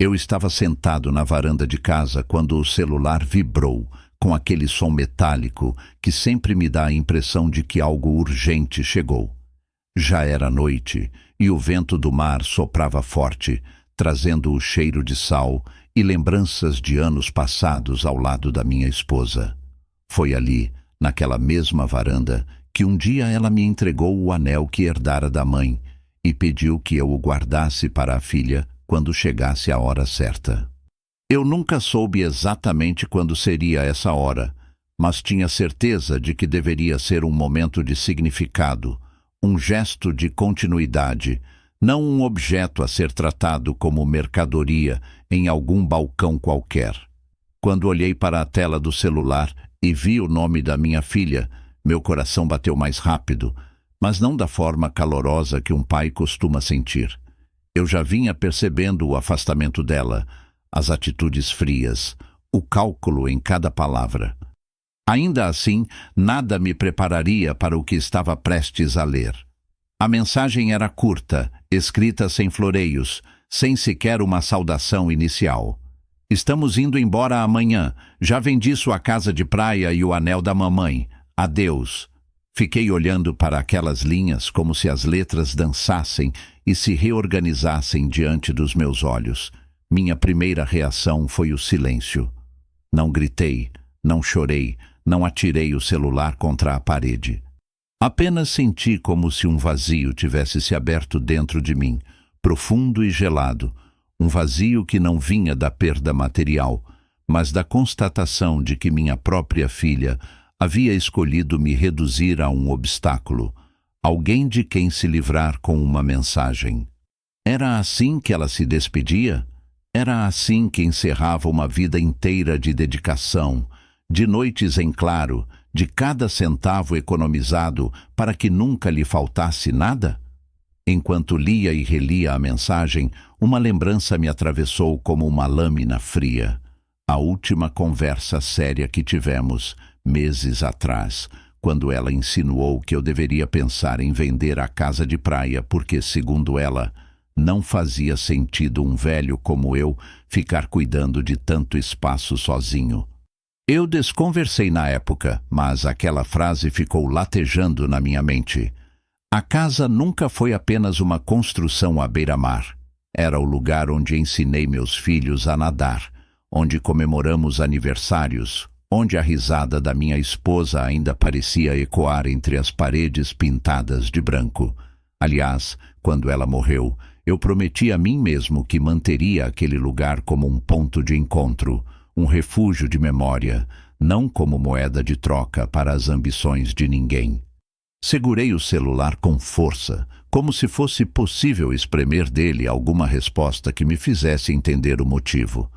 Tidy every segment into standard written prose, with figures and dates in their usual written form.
Eu estava sentado na varanda de casa quando o celular vibrou, com aquele som metálico que sempre me dá a impressão de que algo urgente chegou. Já era noite e o vento do mar soprava forte, trazendo o cheiro de sal e lembranças de anos passados ao lado da minha esposa. Foi ali, naquela mesma varanda, que um dia ela me entregou o anel que herdara da mãe e pediu que eu o guardasse para a filha quando chegasse a hora certa. Eu nunca soube exatamente quando seria essa hora, mas tinha certeza de que deveria ser um momento de significado, um gesto de continuidade, não um objeto a ser tratado como mercadoria em algum balcão qualquer. Quando olhei para a tela do celular e vi o nome da minha filha, meu coração bateu mais rápido, mas não da forma calorosa que um pai costuma sentir. Eu já vinha percebendo o afastamento dela, as atitudes frias, o cálculo em cada palavra. Ainda assim, nada me prepararia para o que estava prestes a ler. A mensagem era curta, escrita sem floreios, sem sequer uma saudação inicial. Estamos indo embora amanhã. Já vendi sua casa de praia e o anel da mamãe. Adeus. Fiquei olhando para aquelas linhas como se as letras dançassem e se reorganizassem diante dos meus olhos. Minha primeira reação foi o silêncio. Não gritei, não chorei, não atirei o celular contra a parede. Apenas senti como se um vazio tivesse se aberto dentro de mim, profundo e gelado, um vazio que não vinha da perda material, mas da constatação de que minha própria filha havia escolhido me reduzir a um obstáculo, alguém de quem se livrar com uma mensagem. Era assim que ela se despedia? Era assim que encerrava uma vida inteira de dedicação, de noites em claro, de cada centavo economizado para que nunca lhe faltasse nada? Enquanto lia e relia a mensagem, uma lembrança me atravessou como uma lâmina fria. A última conversa séria que tivemos, meses atrás, quando ela insinuou que eu deveria pensar em vender a casa de praia porque, segundo ela, não fazia sentido um velho como eu ficar cuidando de tanto espaço sozinho. Eu desconversei na época, mas aquela frase ficou latejando na minha mente. A casa nunca foi apenas uma construção à beira-mar. Era o lugar onde ensinei meus filhos a nadar, onde comemoramos aniversários, onde a risada da minha esposa ainda parecia ecoar entre as paredes pintadas de branco. Aliás, quando ela morreu, eu prometi a mim mesmo que manteria aquele lugar como um ponto de encontro, um refúgio de memória, não como moeda de troca para as ambições de ninguém. Segurei o celular com força, como se fosse possível espremer dele alguma resposta que me fizesse entender o motivo.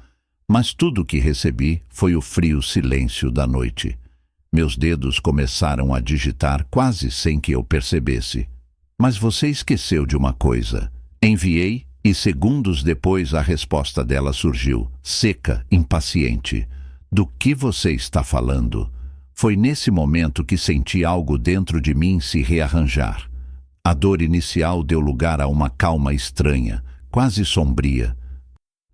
Mas tudo o que recebi foi o frio silêncio da noite. Meus dedos começaram a digitar quase sem que eu percebesse. Mas você esqueceu de uma coisa. Enviei e segundos depois a resposta dela surgiu, seca, impaciente. Do que você está falando? Foi nesse momento que senti algo dentro de mim se rearranjar. A dor inicial deu lugar a uma calma estranha, quase sombria.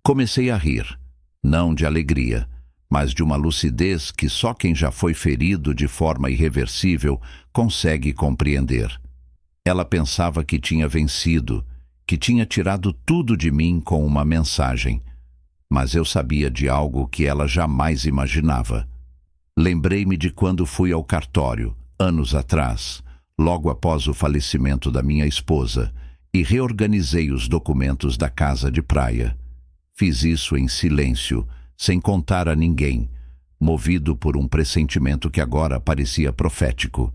Comecei a rir. Não de alegria, mas de uma lucidez que só quem já foi ferido de forma irreversível consegue compreender. Ela pensava que tinha vencido, que tinha tirado tudo de mim com uma mensagem. Mas eu sabia de algo que ela jamais imaginava. Lembrei-me de quando fui ao cartório, anos atrás, logo após o falecimento da minha esposa, e reorganizei os documentos da casa de praia. Fiz isso em silêncio, sem contar a ninguém, movido por um pressentimento que agora parecia profético.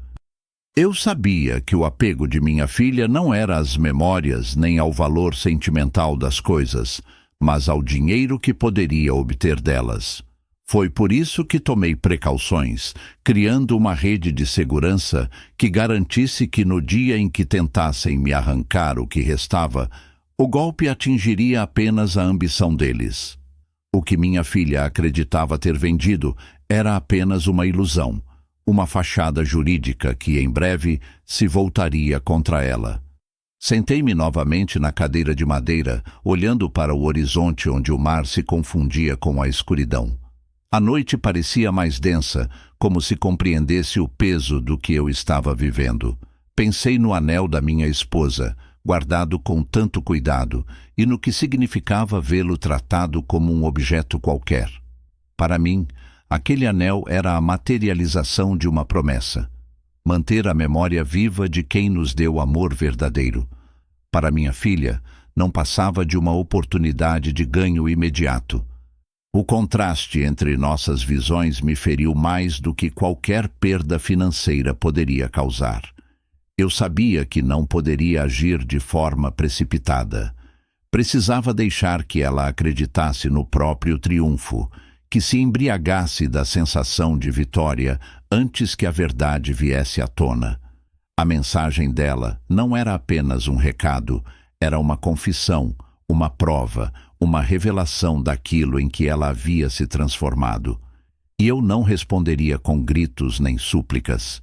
Eu sabia que o apego de minha filha não era às memórias nem ao valor sentimental das coisas, mas ao dinheiro que poderia obter delas. Foi por isso que tomei precauções, criando uma rede de segurança que garantisse que no dia em que tentassem me arrancar o que restava, o golpe atingiria apenas a ambição deles. O que minha filha acreditava ter vendido era apenas uma ilusão, uma fachada jurídica que em breve se voltaria contra ela. Sentei-me novamente na cadeira de madeira, olhando para o horizonte onde o mar se confundia com a escuridão. A noite parecia mais densa, como se compreendesse o peso do que eu estava vivendo. Pensei no anel da minha esposa, guardado com tanto cuidado, e no que significava vê-lo tratado como um objeto qualquer. Para mim, aquele anel era a materialização de uma promessa. Manter a memória viva de quem nos deu amor verdadeiro. Para minha filha, não passava de uma oportunidade de ganho imediato. O contraste entre nossas visões me feriu mais do que qualquer perda financeira poderia causar. Eu sabia que não poderia agir de forma precipitada. Precisava deixar que ela acreditasse no próprio triunfo, que se embriagasse da sensação de vitória antes que a verdade viesse à tona. A mensagem dela não era apenas um recado, era uma confissão, uma prova, uma revelação daquilo em que ela havia se transformado. E eu não responderia com gritos nem súplicas.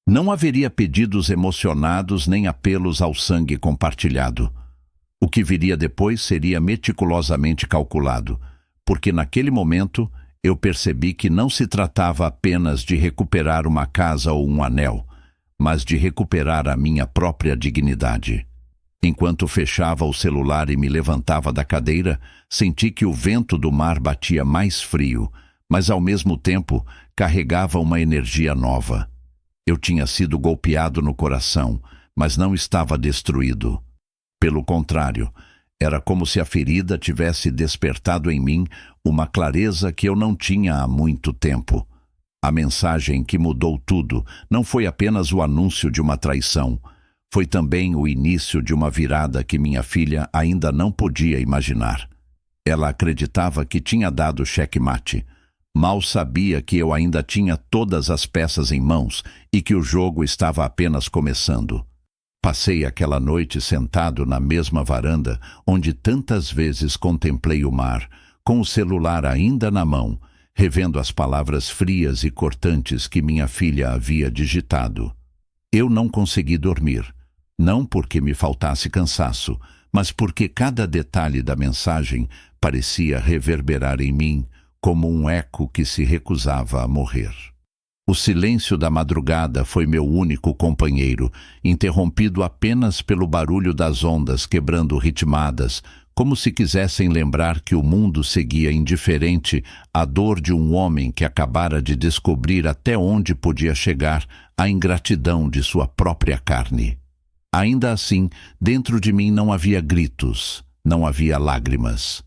Não haveria pedidos emocionados nem apelos ao sangue compartilhado. O que viria depois seria meticulosamente calculado, porque naquele momento eu percebi que não se tratava apenas de recuperar uma casa ou um anel, mas de recuperar a minha própria dignidade. Enquanto fechava o celular e me levantava da cadeira, senti que o vento do mar batia mais frio, mas ao mesmo tempo carregava uma energia nova. Eu tinha sido golpeado no coração, mas não estava destruído. Pelo contrário, era como se a ferida tivesse despertado em mim uma clareza que eu não tinha há muito tempo. A mensagem que mudou tudo não foi apenas o anúncio de uma traição, foi também o início de uma virada que minha filha ainda não podia imaginar. Ela acreditava que tinha dado checkmate. Mal sabia que eu ainda tinha todas as peças em mãos e que o jogo estava apenas começando. Passei aquela noite sentado na mesma varanda onde tantas vezes contemplei o mar, com o celular ainda na mão, revendo as palavras frias e cortantes que minha filha havia digitado. Eu não consegui dormir. Não porque me faltasse cansaço, mas porque cada detalhe da mensagem parecia reverberar em mim como um eco que se recusava a morrer. O silêncio da madrugada foi meu único companheiro, interrompido apenas pelo barulho das ondas quebrando ritmadas, como se quisessem lembrar que o mundo seguia indiferente à dor de um homem que acabara de descobrir até onde podia chegar a ingratidão de sua própria carne. Ainda assim, dentro de mim não havia gritos, não havia lágrimas.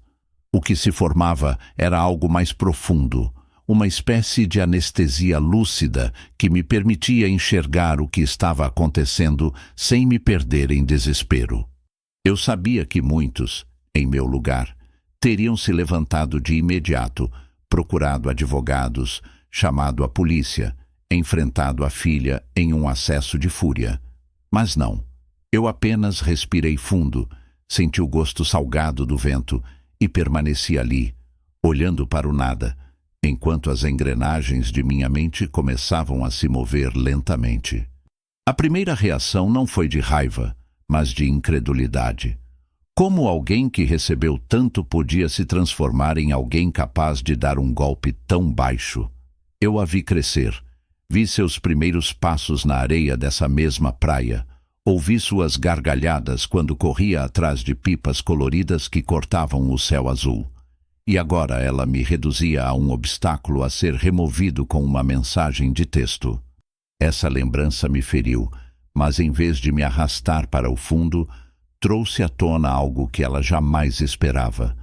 O que se formava era algo mais profundo, uma espécie de anestesia lúcida que me permitia enxergar o que estava acontecendo sem me perder em desespero. Eu sabia que muitos, em meu lugar, teriam se levantado de imediato, procurado advogados, chamado a polícia, enfrentado a filha em um acesso de fúria. Mas não. Eu apenas respirei fundo, senti o gosto salgado do vento e permaneci ali, olhando para o nada, enquanto as engrenagens de minha mente começavam a se mover lentamente. A primeira reação não foi de raiva, mas de incredulidade. Como alguém que recebeu tanto podia se transformar em alguém capaz de dar um golpe tão baixo? Eu a vi crescer, vi seus primeiros passos na areia dessa mesma praia, ouvi suas gargalhadas quando corria atrás de pipas coloridas que cortavam o céu azul. E agora ela me reduzia a um obstáculo a ser removido com uma mensagem de texto. Essa lembrança me feriu, mas em vez de me arrastar para o fundo, trouxe à tona algo que ela jamais esperava,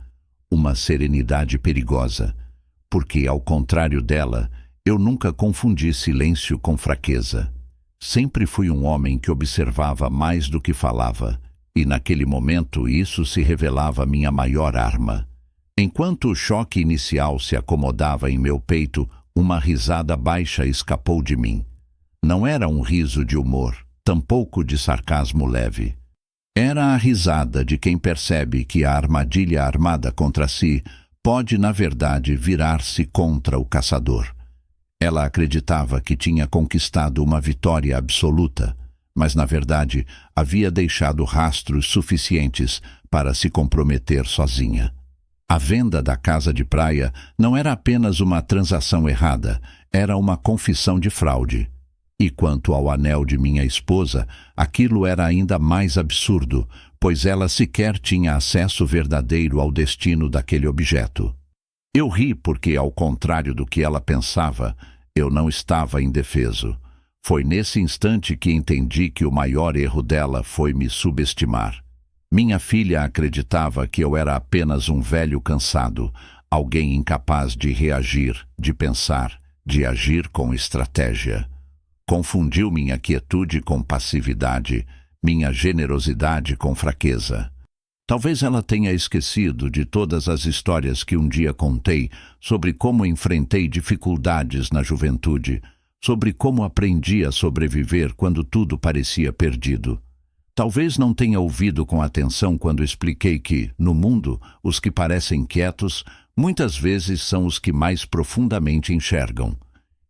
uma serenidade perigosa, porque, ao contrário dela, eu nunca confundi silêncio com fraqueza. Sempre fui um homem que observava mais do que falava, e naquele momento isso se revelava minha maior arma. Enquanto o choque inicial se acomodava em meu peito, uma risada baixa escapou de mim. Não era um riso de humor, tampouco de sarcasmo leve. Era a risada de quem percebe que a armadilha armada contra si pode, na verdade, virar-se contra o caçador. Ela acreditava que tinha conquistado uma vitória absoluta, mas na verdade havia deixado rastros suficientes para se comprometer sozinha. A venda da casa de praia não era apenas uma transação errada, era uma confissão de fraude. E quanto ao anel de minha esposa, aquilo era ainda mais absurdo, pois ela sequer tinha acesso verdadeiro ao destino daquele objeto. Eu ri porque, ao contrário do que ela pensava, eu não estava indefeso. Foi nesse instante que entendi que o maior erro dela foi me subestimar. Minha filha acreditava que eu era apenas um velho cansado, alguém incapaz de reagir, de pensar, de agir com estratégia. Confundiu minha quietude com passividade, minha generosidade com fraqueza. Talvez ela tenha esquecido de todas as histórias que um dia contei sobre como enfrentei dificuldades na juventude, sobre como aprendi a sobreviver quando tudo parecia perdido. Talvez não tenha ouvido com atenção quando expliquei que, no mundo, os que parecem quietos, muitas vezes são os que mais profundamente enxergam.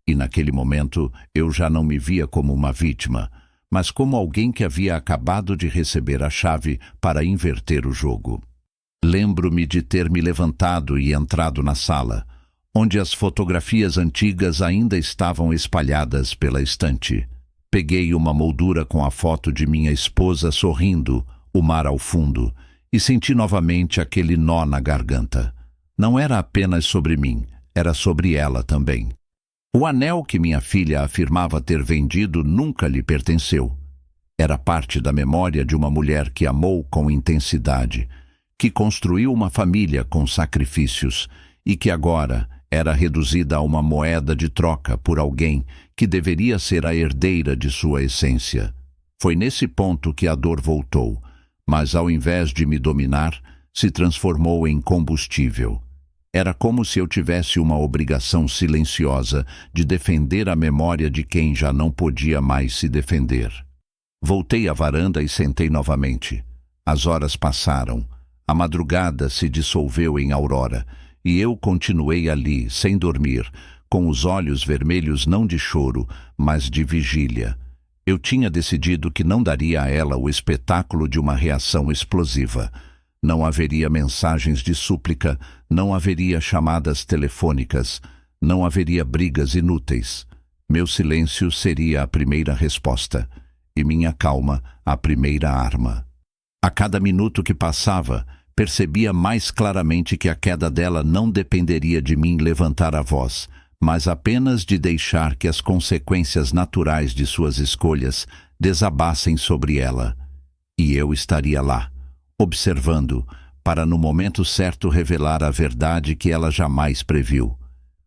E naquele momento eu já não me via como uma vítima, mas como alguém que havia acabado de receber a chave para inverter o jogo. Lembro-me de ter me levantado e entrado na sala, onde as fotografias antigas ainda estavam espalhadas pela estante. Peguei uma moldura com a foto de minha esposa sorrindo, o mar ao fundo, e senti novamente aquele nó na garganta. Não era apenas sobre mim, era sobre ela também. O anel que minha filha afirmava ter vendido nunca lhe pertenceu. Era parte da memória de uma mulher que amou com intensidade, que construiu uma família com sacrifícios e que agora era reduzida a uma moeda de troca por alguém que deveria ser a herdeira de sua essência. Foi nesse ponto que a dor voltou, mas ao invés de me dominar, se transformou em combustível. Era como se eu tivesse uma obrigação silenciosa de defender a memória de quem já não podia mais se defender. Voltei à varanda e sentei novamente. As horas passaram. A madrugada se dissolveu em aurora, e eu continuei ali, sem dormir, com os olhos vermelhos não de choro, mas de vigília. Eu tinha decidido que não daria a ela o espetáculo de uma reação explosiva. Não haveria mensagens de súplica, não haveria chamadas telefônicas, não haveria brigas inúteis. Meu silêncio seria a primeira resposta, e minha calma a primeira arma. A cada minuto que passava, percebia mais claramente que a queda dela não dependeria de mim levantar a voz, mas apenas de deixar que as consequências naturais de suas escolhas desabassem sobre ela. E eu estaria lá, observando, para no momento certo revelar a verdade que ela jamais previu.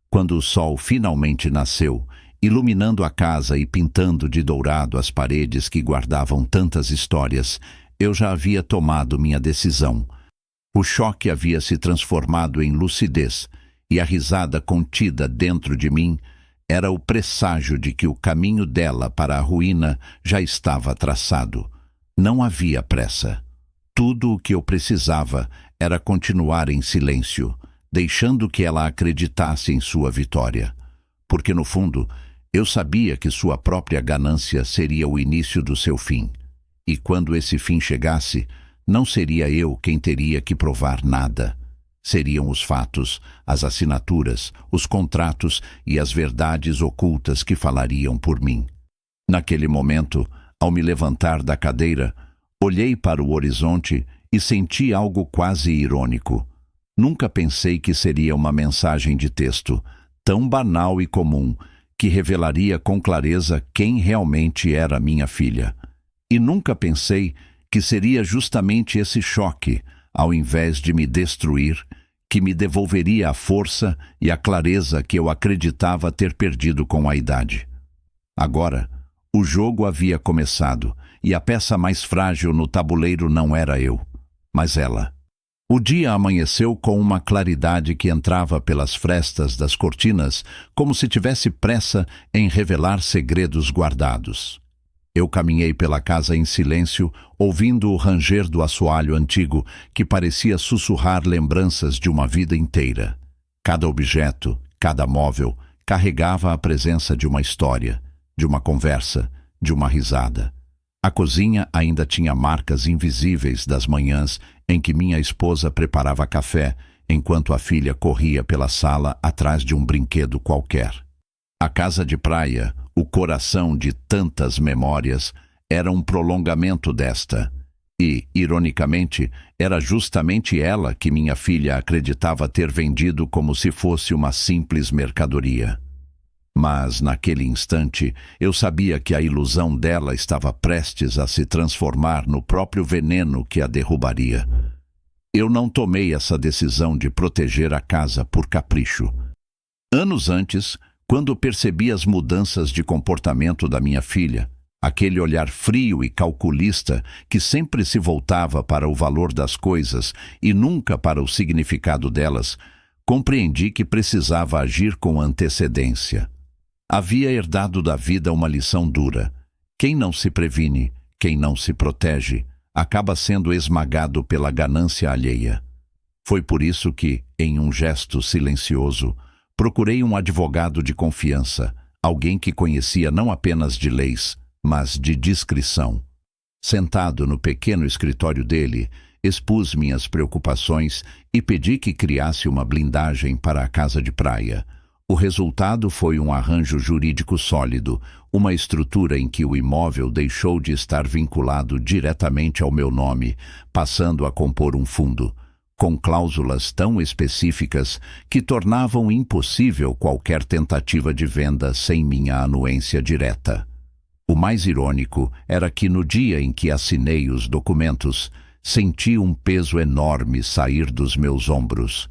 Quando o sol finalmente nasceu, iluminando a casa e pintando de dourado as paredes que guardavam tantas histórias, eu já havia tomado minha decisão. O choque havia se transformado em lucidez, e a risada contida dentro de mim era o presságio de que o caminho dela para a ruína já estava traçado. Não havia pressa. Tudo o que eu precisava era continuar em silêncio, deixando que ela acreditasse em sua vitória. Porque, no fundo, eu sabia que sua própria ganância seria o início do seu fim. E quando esse fim chegasse, não seria eu quem teria que provar nada. Seriam os fatos, as assinaturas, os contratos e as verdades ocultas que falariam por mim. Naquele momento, ao me levantar da cadeira, olhei para o horizonte e senti algo quase irônico. Nunca pensei que seria uma mensagem de texto, tão banal e comum, que revelaria com clareza quem realmente era minha filha. E nunca pensei que seria justamente esse choque, ao invés de me destruir, que me devolveria a força e a clareza que eu acreditava ter perdido com a idade. Agora, o jogo havia começado, e a peça mais frágil no tabuleiro não era eu, mas ela. O dia amanheceu com uma claridade que entrava pelas frestas das cortinas, como se tivesse pressa em revelar segredos guardados. Eu caminhei pela casa em silêncio, ouvindo o ranger do assoalho antigo que parecia sussurrar lembranças de uma vida inteira. Cada objeto, cada móvel, carregava a presença de uma história, de uma conversa, de uma risada. A cozinha ainda tinha marcas invisíveis das manhãs em que minha esposa preparava café, enquanto a filha corria pela sala atrás de um brinquedo qualquer. A casa de praia, o coração de tantas memórias, era um prolongamento desta. E, ironicamente, era justamente ela que minha filha acreditava ter vendido como se fosse uma simples mercadoria. Mas, naquele instante, eu sabia que a ilusão dela estava prestes a se transformar no próprio veneno que a derrubaria. Eu não tomei essa decisão de proteger a casa por capricho. Anos antes, quando percebi as mudanças de comportamento da minha filha, aquele olhar frio e calculista que sempre se voltava para o valor das coisas e nunca para o significado delas, compreendi que precisava agir com antecedência. Havia herdado da vida uma lição dura. Quem não se previne, quem não se protege, acaba sendo esmagado pela ganância alheia. Foi por isso que, em um gesto silencioso, procurei um advogado de confiança, alguém que conhecia não apenas de leis, mas de discrição. Sentado no pequeno escritório dele, expus minhas preocupações e pedi que criasse uma blindagem para a casa de praia. O resultado foi um arranjo jurídico sólido, uma estrutura em que o imóvel deixou de estar vinculado diretamente ao meu nome, passando a compor um fundo, com cláusulas tão específicas que tornavam impossível qualquer tentativa de venda sem minha anuência direta. O mais irônico era que no dia em que assinei os documentos, senti um peso enorme sair dos meus ombros.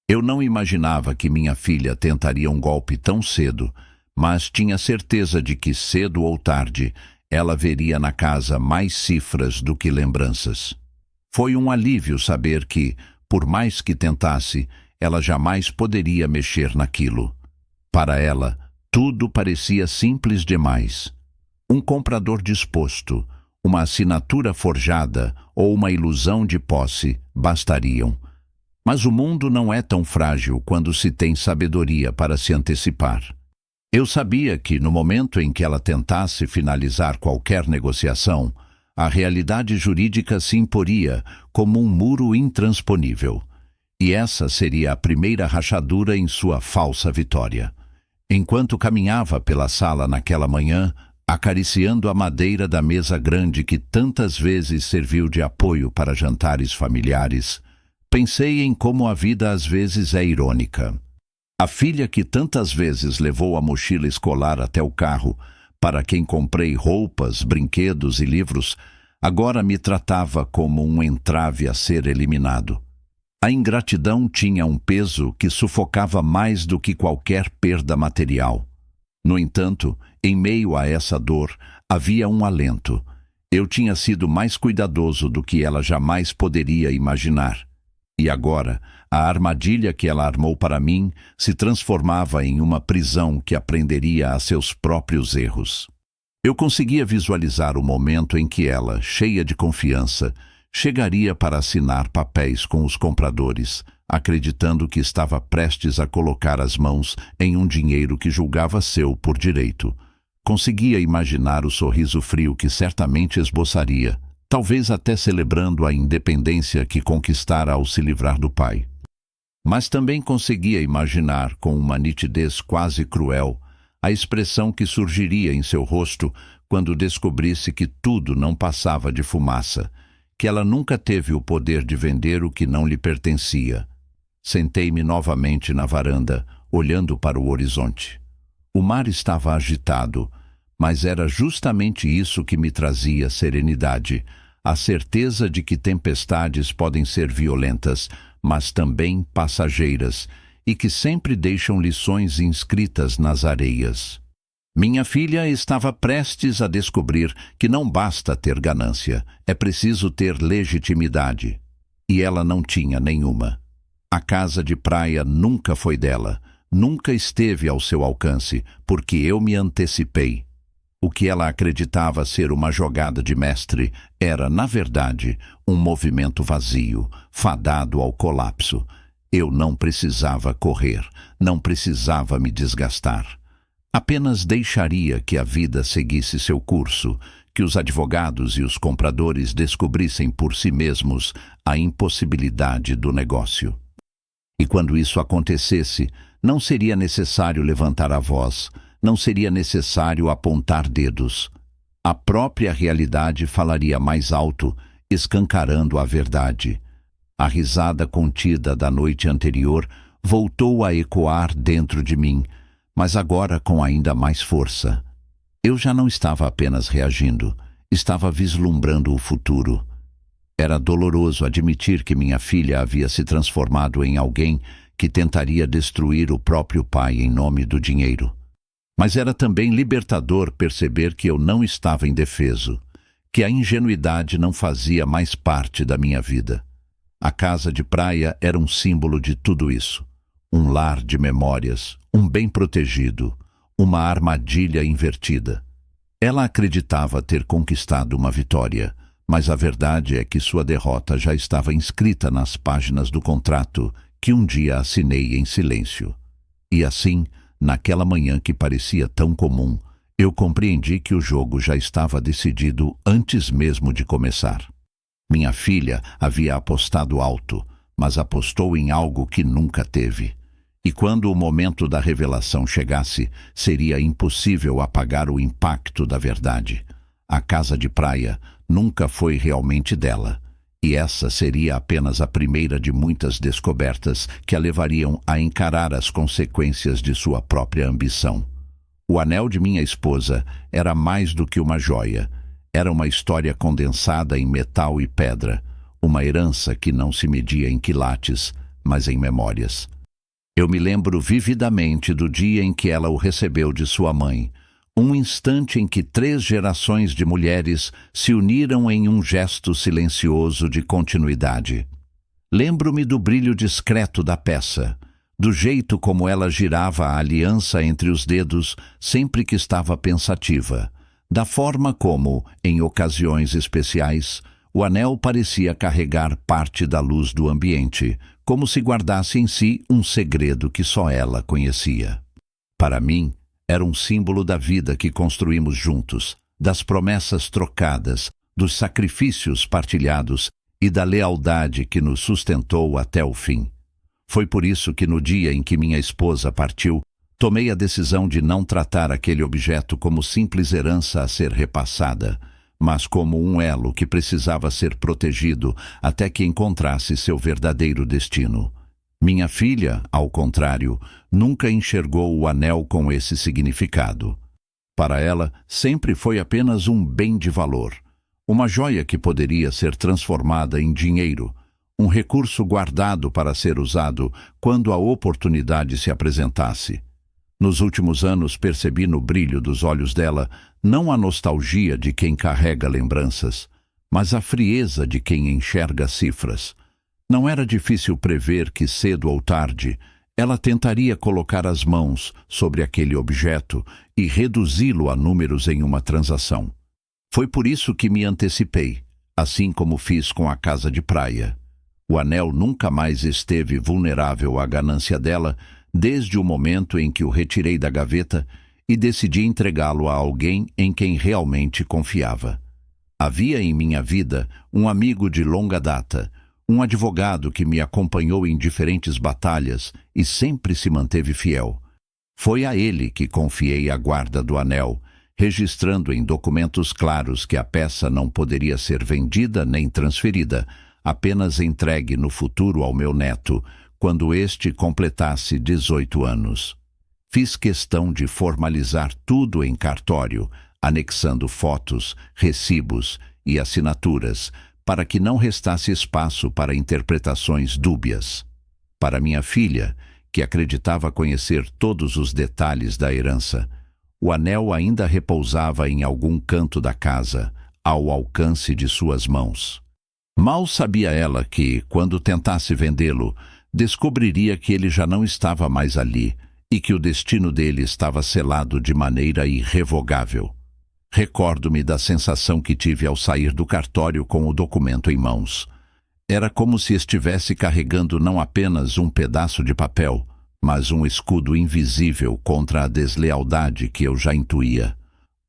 Eu não imaginava que minha filha tentaria um golpe tão cedo, mas tinha certeza de que cedo ou tarde ela veria na casa mais cifras do que lembranças. Foi um alívio saber que, por mais que tentasse, ela jamais poderia mexer naquilo. Para ela, tudo parecia simples demais. Um comprador disposto, uma assinatura forjada ou uma ilusão de posse bastariam. Mas o mundo não é tão frágil quando se tem sabedoria para se antecipar. Eu sabia que, no momento em que ela tentasse finalizar qualquer negociação, a realidade jurídica se imporia como um muro intransponível. E essa seria a primeira rachadura em sua falsa vitória. Enquanto caminhava pela sala naquela manhã, acariciando a madeira da mesa grande que tantas vezes serviu de apoio para jantares familiares, pensei em como a vida às vezes é irônica. A filha que tantas vezes levou a mochila escolar até o carro, para quem comprei roupas, brinquedos e livros, agora me tratava como um entrave a ser eliminado. A ingratidão tinha um peso que sufocava mais do que qualquer perda material. No entanto, em meio a essa dor, havia um alento. Eu tinha sido mais cuidadoso do que ela jamais poderia imaginar. E agora, a armadilha que ela armou para mim se transformava em uma prisão que aprenderia a seus próprios erros. Eu conseguia visualizar o momento em que ela, cheia de confiança, chegaria para assinar papéis com os compradores, acreditando que estava prestes a colocar as mãos em um dinheiro que julgava seu por direito. Conseguia imaginar o sorriso frio que certamente esboçaria, talvez até celebrando a independência que conquistara ao se livrar do pai. Mas também conseguia imaginar, com uma nitidez quase cruel, a expressão que surgiria em seu rosto quando descobrisse que tudo não passava de fumaça, que ela nunca teve o poder de vender o que não lhe pertencia. Sentei-me novamente na varanda, olhando para o horizonte. O mar estava agitado, mas era justamente isso que me trazia serenidade, a certeza de que tempestades podem ser violentas, mas também passageiras, e que sempre deixam lições inscritas nas areias. Minha filha estava prestes a descobrir que não basta ter ganância, é preciso ter legitimidade. E ela não tinha nenhuma. A casa de praia nunca foi dela, nunca esteve ao seu alcance, porque eu me antecipei. O que ela acreditava ser uma jogada de mestre era, na verdade, um movimento vazio, fadado ao colapso. Eu não precisava correr, não precisava me desgastar. Apenas deixaria que a vida seguisse seu curso, que os advogados e os compradores descobrissem por si mesmos a impossibilidade do negócio. E quando isso acontecesse, não seria necessário levantar a voz, não seria necessário apontar dedos. A própria realidade falaria mais alto, escancarando a verdade. A risada contida da noite anterior voltou a ecoar dentro de mim, mas agora com ainda mais força. Eu já não estava apenas reagindo, estava vislumbrando o futuro. Era doloroso admitir que minha filha havia se transformado em alguém que tentaria destruir o próprio pai em nome do dinheiro. Mas era também libertador perceber que eu não estava indefeso, que a ingenuidade não fazia mais parte da minha vida. A casa de praia era um símbolo de tudo isso. Um lar de memórias, um bem protegido, uma armadilha invertida. Ela acreditava ter conquistado uma vitória, mas a verdade é que sua derrota já estava inscrita nas páginas do contrato que um dia assinei em silêncio. E assim, naquela manhã que parecia tão comum, eu compreendi que o jogo já estava decidido antes mesmo de começar. Minha filha havia apostado alto, mas apostou em algo que nunca teve. E quando o momento da revelação chegasse, seria impossível apagar o impacto da verdade. A casa de praia nunca foi realmente dela, e essa seria apenas a primeira de muitas descobertas que a levariam a encarar as consequências de sua própria ambição. O anel de minha esposa era mais do que uma joia. Era uma história condensada em metal e pedra, uma herança que não se media em quilates, mas em memórias. Eu me lembro vividamente do dia em que ela o recebeu de sua mãe, um instante em que 3 gerações de mulheres se uniram em um gesto silencioso de continuidade. Lembro-me do brilho discreto da peça, do jeito como ela girava a aliança entre os dedos sempre que estava pensativa, da forma como, em ocasiões especiais, o anel parecia carregar parte da luz do ambiente, como se guardasse em si um segredo que só ela conhecia. Para mim, era um símbolo da vida que construímos juntos, das promessas trocadas, dos sacrifícios partilhados e da lealdade que nos sustentou até o fim. Foi por isso que no dia em que minha esposa partiu, tomei a decisão de não tratar aquele objeto como simples herança a ser repassada, mas como um elo que precisava ser protegido até que encontrasse seu verdadeiro destino. Minha filha, ao contrário, nunca enxergou o anel com esse significado. Para ela, sempre foi apenas um bem de valor, uma joia que poderia ser transformada em dinheiro, um recurso guardado para ser usado quando a oportunidade se apresentasse. Nos últimos anos percebi no brilho dos olhos dela não a nostalgia de quem carrega lembranças, mas a frieza de quem enxerga cifras. Não era difícil prever que, cedo ou tarde, ela tentaria colocar as mãos sobre aquele objeto e reduzi-lo a números em uma transação. Foi por isso que me antecipei, assim como fiz com a casa de praia. O anel nunca mais esteve vulnerável à ganância dela, desde o momento em que o retirei da gaveta e decidi entregá-lo a alguém em quem realmente confiava. Havia em minha vida um amigo de longa data, um advogado que me acompanhou em diferentes batalhas e sempre se manteve fiel. Foi a ele que confiei a guarda do anel, registrando em documentos claros que a peça não poderia ser vendida nem transferida, apenas entregue no futuro ao meu neto, quando este completasse 18 anos. Fiz questão de formalizar tudo em cartório, anexando fotos, recibos e assinaturas, para que não restasse espaço para interpretações dúbias. Para minha filha, que acreditava conhecer todos os detalhes da herança, o anel ainda repousava em algum canto da casa, ao alcance de suas mãos. Mal sabia ela que, quando tentasse vendê-lo, descobriria que ele já não estava mais ali e que o destino dele estava selado de maneira irrevogável. Recordo-me da sensação que tive ao sair do cartório com o documento em mãos. Era como se estivesse carregando não apenas um pedaço de papel, mas um escudo invisível contra a deslealdade que eu já intuía.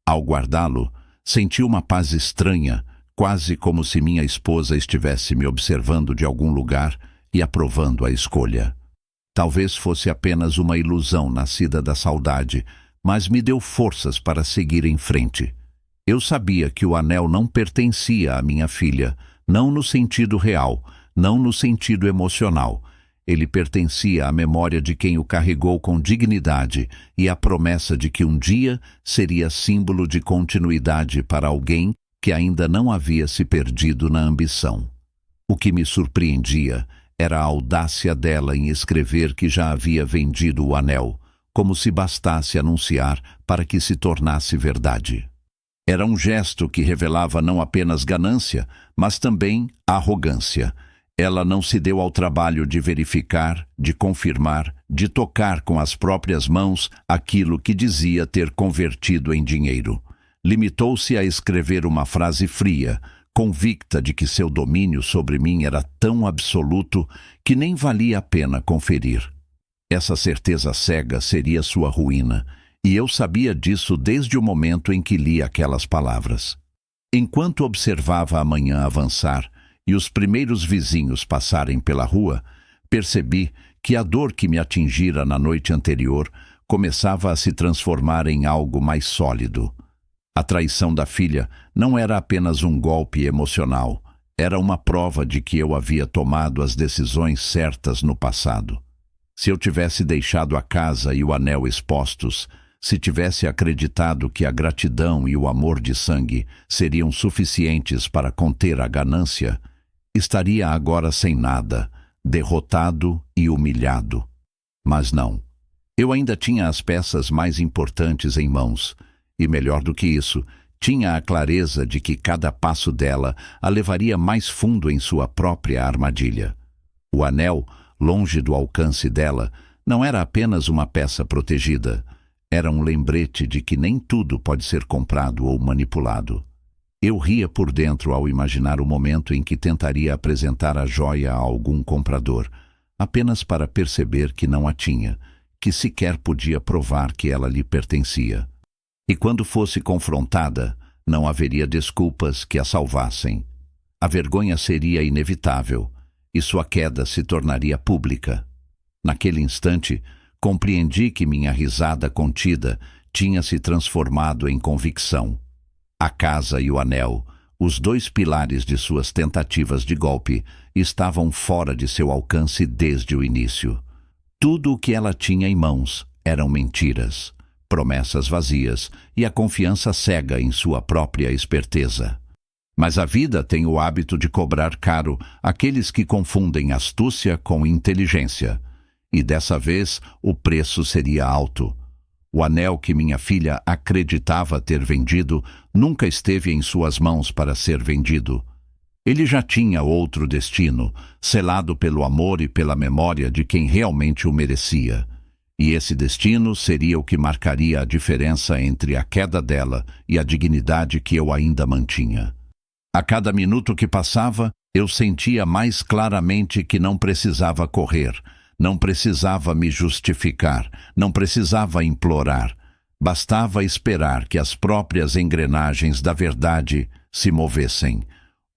Ao guardá-lo, Senti uma paz estranha, quase como se minha esposa estivesse me observando de algum lugar e aprovando a escolha. Talvez fosse apenas uma ilusão nascida da saudade, mas me deu forças para seguir em frente. Eu sabia que o anel não pertencia à minha filha, não no sentido real, não no sentido emocional. Ele pertencia à memória de quem o carregou com dignidade e à promessa de que um dia seria símbolo de continuidade para alguém que ainda não havia se perdido na ambição. O que me surpreendia era a audácia dela em escrever que já havia vendido o anel, como se bastasse anunciar para que se tornasse verdade. Era um gesto que revelava não apenas ganância, mas também arrogância. Ela não se deu ao trabalho de verificar, de confirmar, de tocar com as próprias mãos aquilo que dizia ter convertido em dinheiro. Limitou-se a escrever uma frase fria, convicta de que seu domínio sobre mim era tão absoluto que nem valia a pena conferir. Essa certeza cega seria sua ruína, e eu sabia disso desde o momento em que li aquelas palavras. Enquanto observava a manhã avançar e os primeiros vizinhos passarem pela rua, percebi que a dor que me atingira na noite anterior começava a se transformar em algo mais sólido. A traição da filha não era apenas um golpe emocional, era uma prova de que eu havia tomado as decisões certas no passado. Se eu tivesse deixado a casa e o anel expostos, se tivesse acreditado que a gratidão e o amor de sangue seriam suficientes para conter a ganância, estaria agora sem nada, derrotado e humilhado. Mas não. Eu ainda tinha as peças mais importantes em mãos, e melhor do que isso, tinha a clareza de que cada passo dela a levaria mais fundo em sua própria armadilha. O anel, longe do alcance dela, não era apenas uma peça protegida. Era um lembrete de que nem tudo pode ser comprado ou manipulado. Eu ria por dentro ao imaginar o momento em que tentaria apresentar a joia a algum comprador, apenas para perceber que não a tinha, que sequer podia provar que ela lhe pertencia. E quando fosse confrontada, não haveria desculpas que a salvassem. A vergonha seria inevitável, e sua queda se tornaria pública. Naquele instante, compreendi que minha risada contida tinha se transformado em convicção. A casa e o anel, os dois pilares de suas tentativas de golpe, estavam fora de seu alcance desde o início. Tudo o que ela tinha em mãos eram mentiras, promessas vazias e a confiança cega em sua própria esperteza. Mas a vida tem o hábito de cobrar caro aqueles que confundem astúcia com inteligência. E dessa vez o preço seria alto. O anel que minha filha acreditava ter vendido nunca esteve em suas mãos para ser vendido. Ele já tinha outro destino, selado pelo amor e pela memória de quem realmente o merecia. E esse destino seria o que marcaria a diferença entre a queda dela e a dignidade que eu ainda mantinha. A cada minuto que passava, eu sentia mais claramente que não precisava correr, não precisava me justificar, não precisava implorar. Bastava esperar que as próprias engrenagens da verdade se movessem.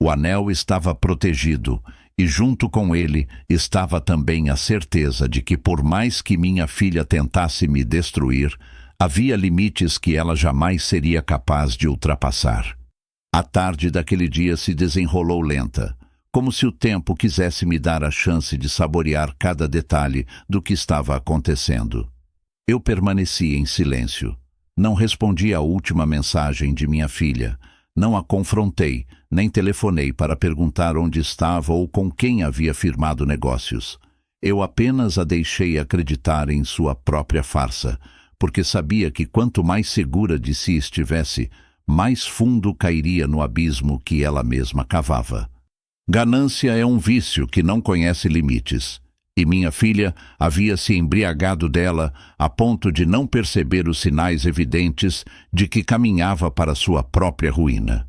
O anel estava protegido, e junto com ele estava também a certeza de que por mais que minha filha tentasse me destruir, havia limites que ela jamais seria capaz de ultrapassar. A tarde daquele dia se desenrolou lenta, como se o tempo quisesse me dar a chance de saborear cada detalhe do que estava acontecendo. Eu permaneci em silêncio. Não respondi à última mensagem de minha filha. Não a confrontei, nem telefonei para perguntar onde estava ou com quem havia firmado negócios. Eu apenas a deixei acreditar em sua própria farsa, porque sabia que quanto mais segura de si estivesse, mais fundo cairia no abismo que ela mesma cavava. Ganância é um vício que não conhece limites, e minha filha havia se embriagado dela a ponto de não perceber os sinais evidentes de que caminhava para sua própria ruína.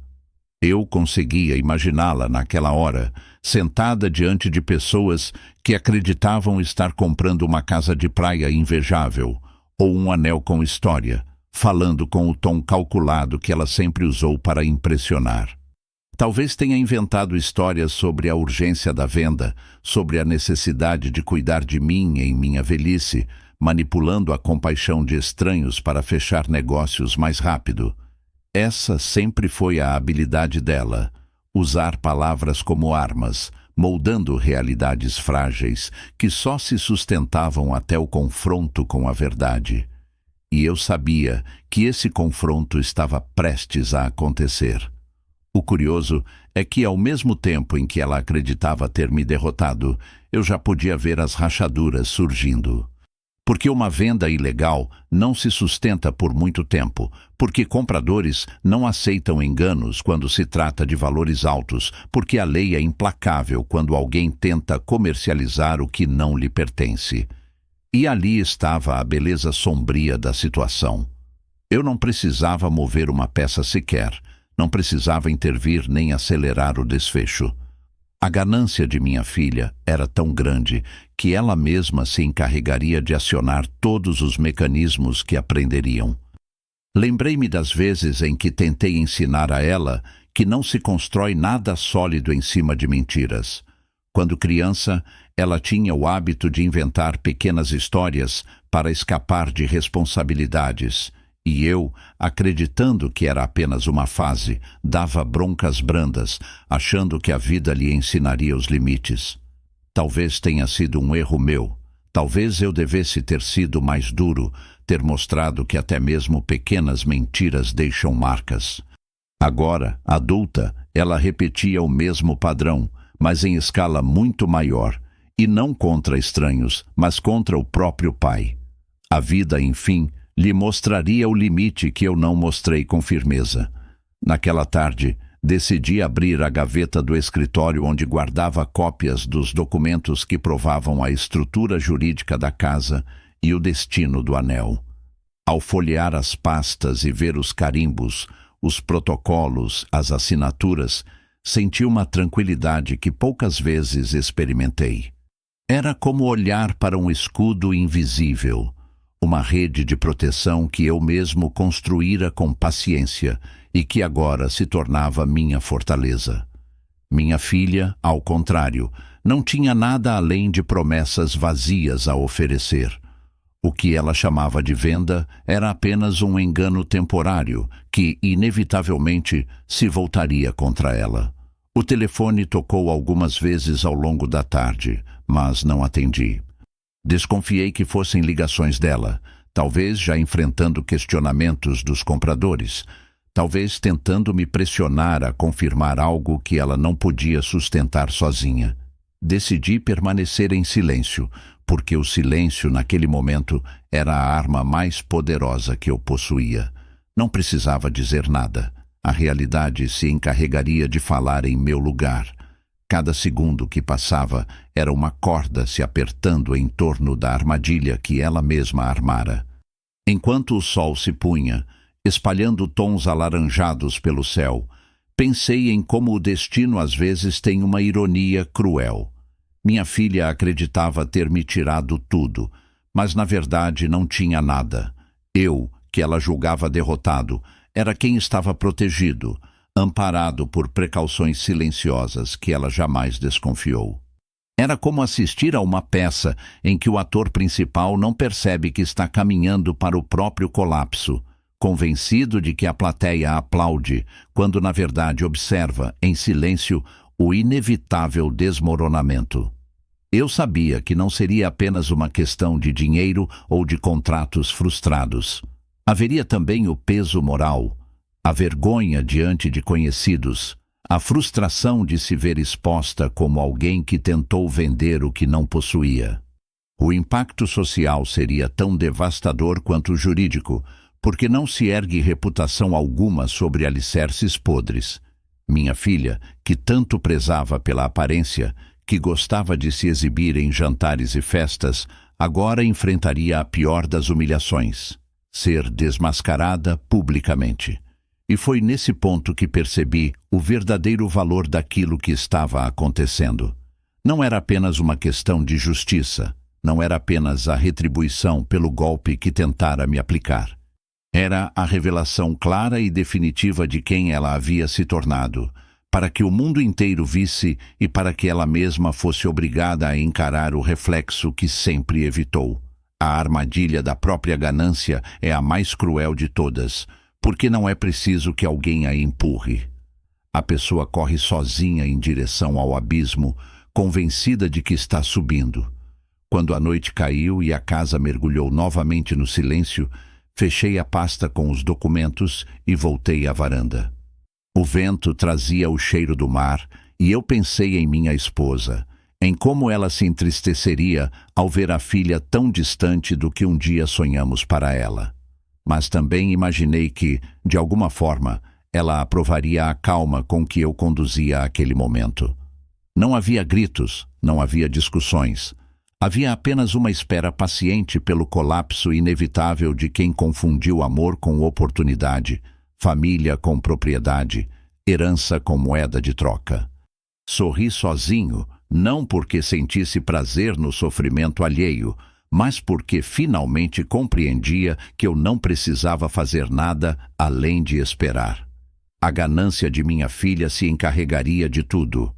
Eu conseguia imaginá-la naquela hora, sentada diante de pessoas que acreditavam estar comprando uma casa de praia invejável, ou um anel com história, falando com o tom calculado que ela sempre usou para impressionar. Talvez tenha inventado histórias sobre a urgência da venda, sobre a necessidade de cuidar de mim em minha velhice, manipulando a compaixão de estranhos para fechar negócios mais rápido. Essa sempre foi a habilidade dela, usar palavras como armas, moldando realidades frágeis que só se sustentavam até o confronto com a verdade. E eu sabia que esse confronto estava prestes a acontecer. O curioso é que, ao mesmo tempo em que ela acreditava ter me derrotado, eu já podia ver as rachaduras surgindo. Porque uma venda ilegal não se sustenta por muito tempo, porque compradores não aceitam enganos quando se trata de valores altos, porque a lei é implacável quando alguém tenta comercializar o que não lhe pertence. E ali estava a beleza sombria da situação. Eu não precisava mover uma peça sequer, não precisava intervir nem acelerar o desfecho. A ganância de minha filha era tão grande que ela mesma se encarregaria de acionar todos os mecanismos que aprenderiam. Lembrei-me das vezes em que tentei ensinar a ela que não se constrói nada sólido em cima de mentiras. Quando criança, ela tinha o hábito de inventar pequenas histórias para escapar de responsabilidades. E eu, acreditando que era apenas uma fase, dava broncas brandas, achando que a vida lhe ensinaria os limites. Talvez tenha sido um erro meu. Talvez eu devesse ter sido mais duro, ter mostrado que até mesmo pequenas mentiras deixam marcas. Agora, adulta, ela repetia o mesmo padrão, mas em escala muito maior, e não contra estranhos, mas contra o próprio pai. A vida, enfim, lhe mostraria o limite que eu não mostrei com firmeza. Naquela tarde, decidi abrir a gaveta do escritório onde guardava cópias dos documentos que provavam a estrutura jurídica da casa e o destino do anel. Ao folhear as pastas e ver os carimbos, os protocolos, as assinaturas, senti uma tranquilidade que poucas vezes experimentei. Era como olhar para um escudo invisível, uma rede de proteção que eu mesmo construíra com paciência e que agora se tornava minha fortaleza. Minha filha, ao contrário, não tinha nada além de promessas vazias a oferecer. O que ela chamava de venda era apenas um engano temporário que, inevitavelmente, se voltaria contra ela. O telefone tocou algumas vezes ao longo da tarde, mas não atendi. Desconfiei que fossem ligações dela, talvez já enfrentando questionamentos dos compradores, talvez tentando me pressionar a confirmar algo que ela não podia sustentar sozinha. Decidi permanecer em silêncio, porque o silêncio naquele momento era a arma mais poderosa que eu possuía. Não precisava dizer nada. A realidade se encarregaria de falar em meu lugar. Cada segundo que passava era uma corda se apertando em torno da armadilha que ela mesma armara. Enquanto o sol se punha, espalhando tons alaranjados pelo céu, pensei em como o destino às vezes tem uma ironia cruel. Minha filha acreditava ter me tirado tudo, mas na verdade não tinha nada. Eu, que ela julgava derrotado, era quem estava protegido, amparado por precauções silenciosas que ela jamais desconfiou. Era como assistir a uma peça em que o ator principal não percebe que está caminhando para o próprio colapso, convencido de que a plateia aplaude, quando na verdade observa, em silêncio, o inevitável desmoronamento. Eu sabia que não seria apenas uma questão de dinheiro ou de contratos frustrados. Haveria também o peso moral, a vergonha diante de conhecidos, a frustração de se ver exposta como alguém que tentou vender o que não possuía. O impacto social seria tão devastador quanto o jurídico, porque não se ergue reputação alguma sobre alicerces podres. Minha filha, que tanto prezava pela aparência, que gostava de se exibir em jantares e festas, agora enfrentaria a pior das humilhações: ser desmascarada publicamente. E foi nesse ponto que percebi o verdadeiro valor daquilo que estava acontecendo. Não era apenas uma questão de justiça, não era apenas a retribuição pelo golpe que tentara me aplicar. Era a revelação clara e definitiva de quem ela havia se tornado, para que o mundo inteiro visse e para que ela mesma fosse obrigada a encarar o reflexo que sempre evitou. A armadilha da própria ganância é a mais cruel de todas, porque não é preciso que alguém a empurre. A pessoa corre sozinha em direção ao abismo, convencida de que está subindo. Quando a noite caiu e a casa mergulhou novamente no silêncio, fechei a pasta com os documentos e voltei à varanda. O vento trazia o cheiro do mar e eu pensei em minha esposa, em como ela se entristeceria ao ver a filha tão distante do que um dia sonhamos para ela. Mas também imaginei que, de alguma forma, ela aprovaria a calma com que eu conduzia aquele momento. Não havia gritos, não havia discussões. Havia apenas uma espera paciente pelo colapso inevitável de quem confundiu amor com oportunidade, família com propriedade, herança com moeda de troca. Sorri sozinho, não porque sentisse prazer no sofrimento alheio, mas porque finalmente compreendia que eu não precisava fazer nada além de esperar. A ganância de minha filha se encarregaria de tudo.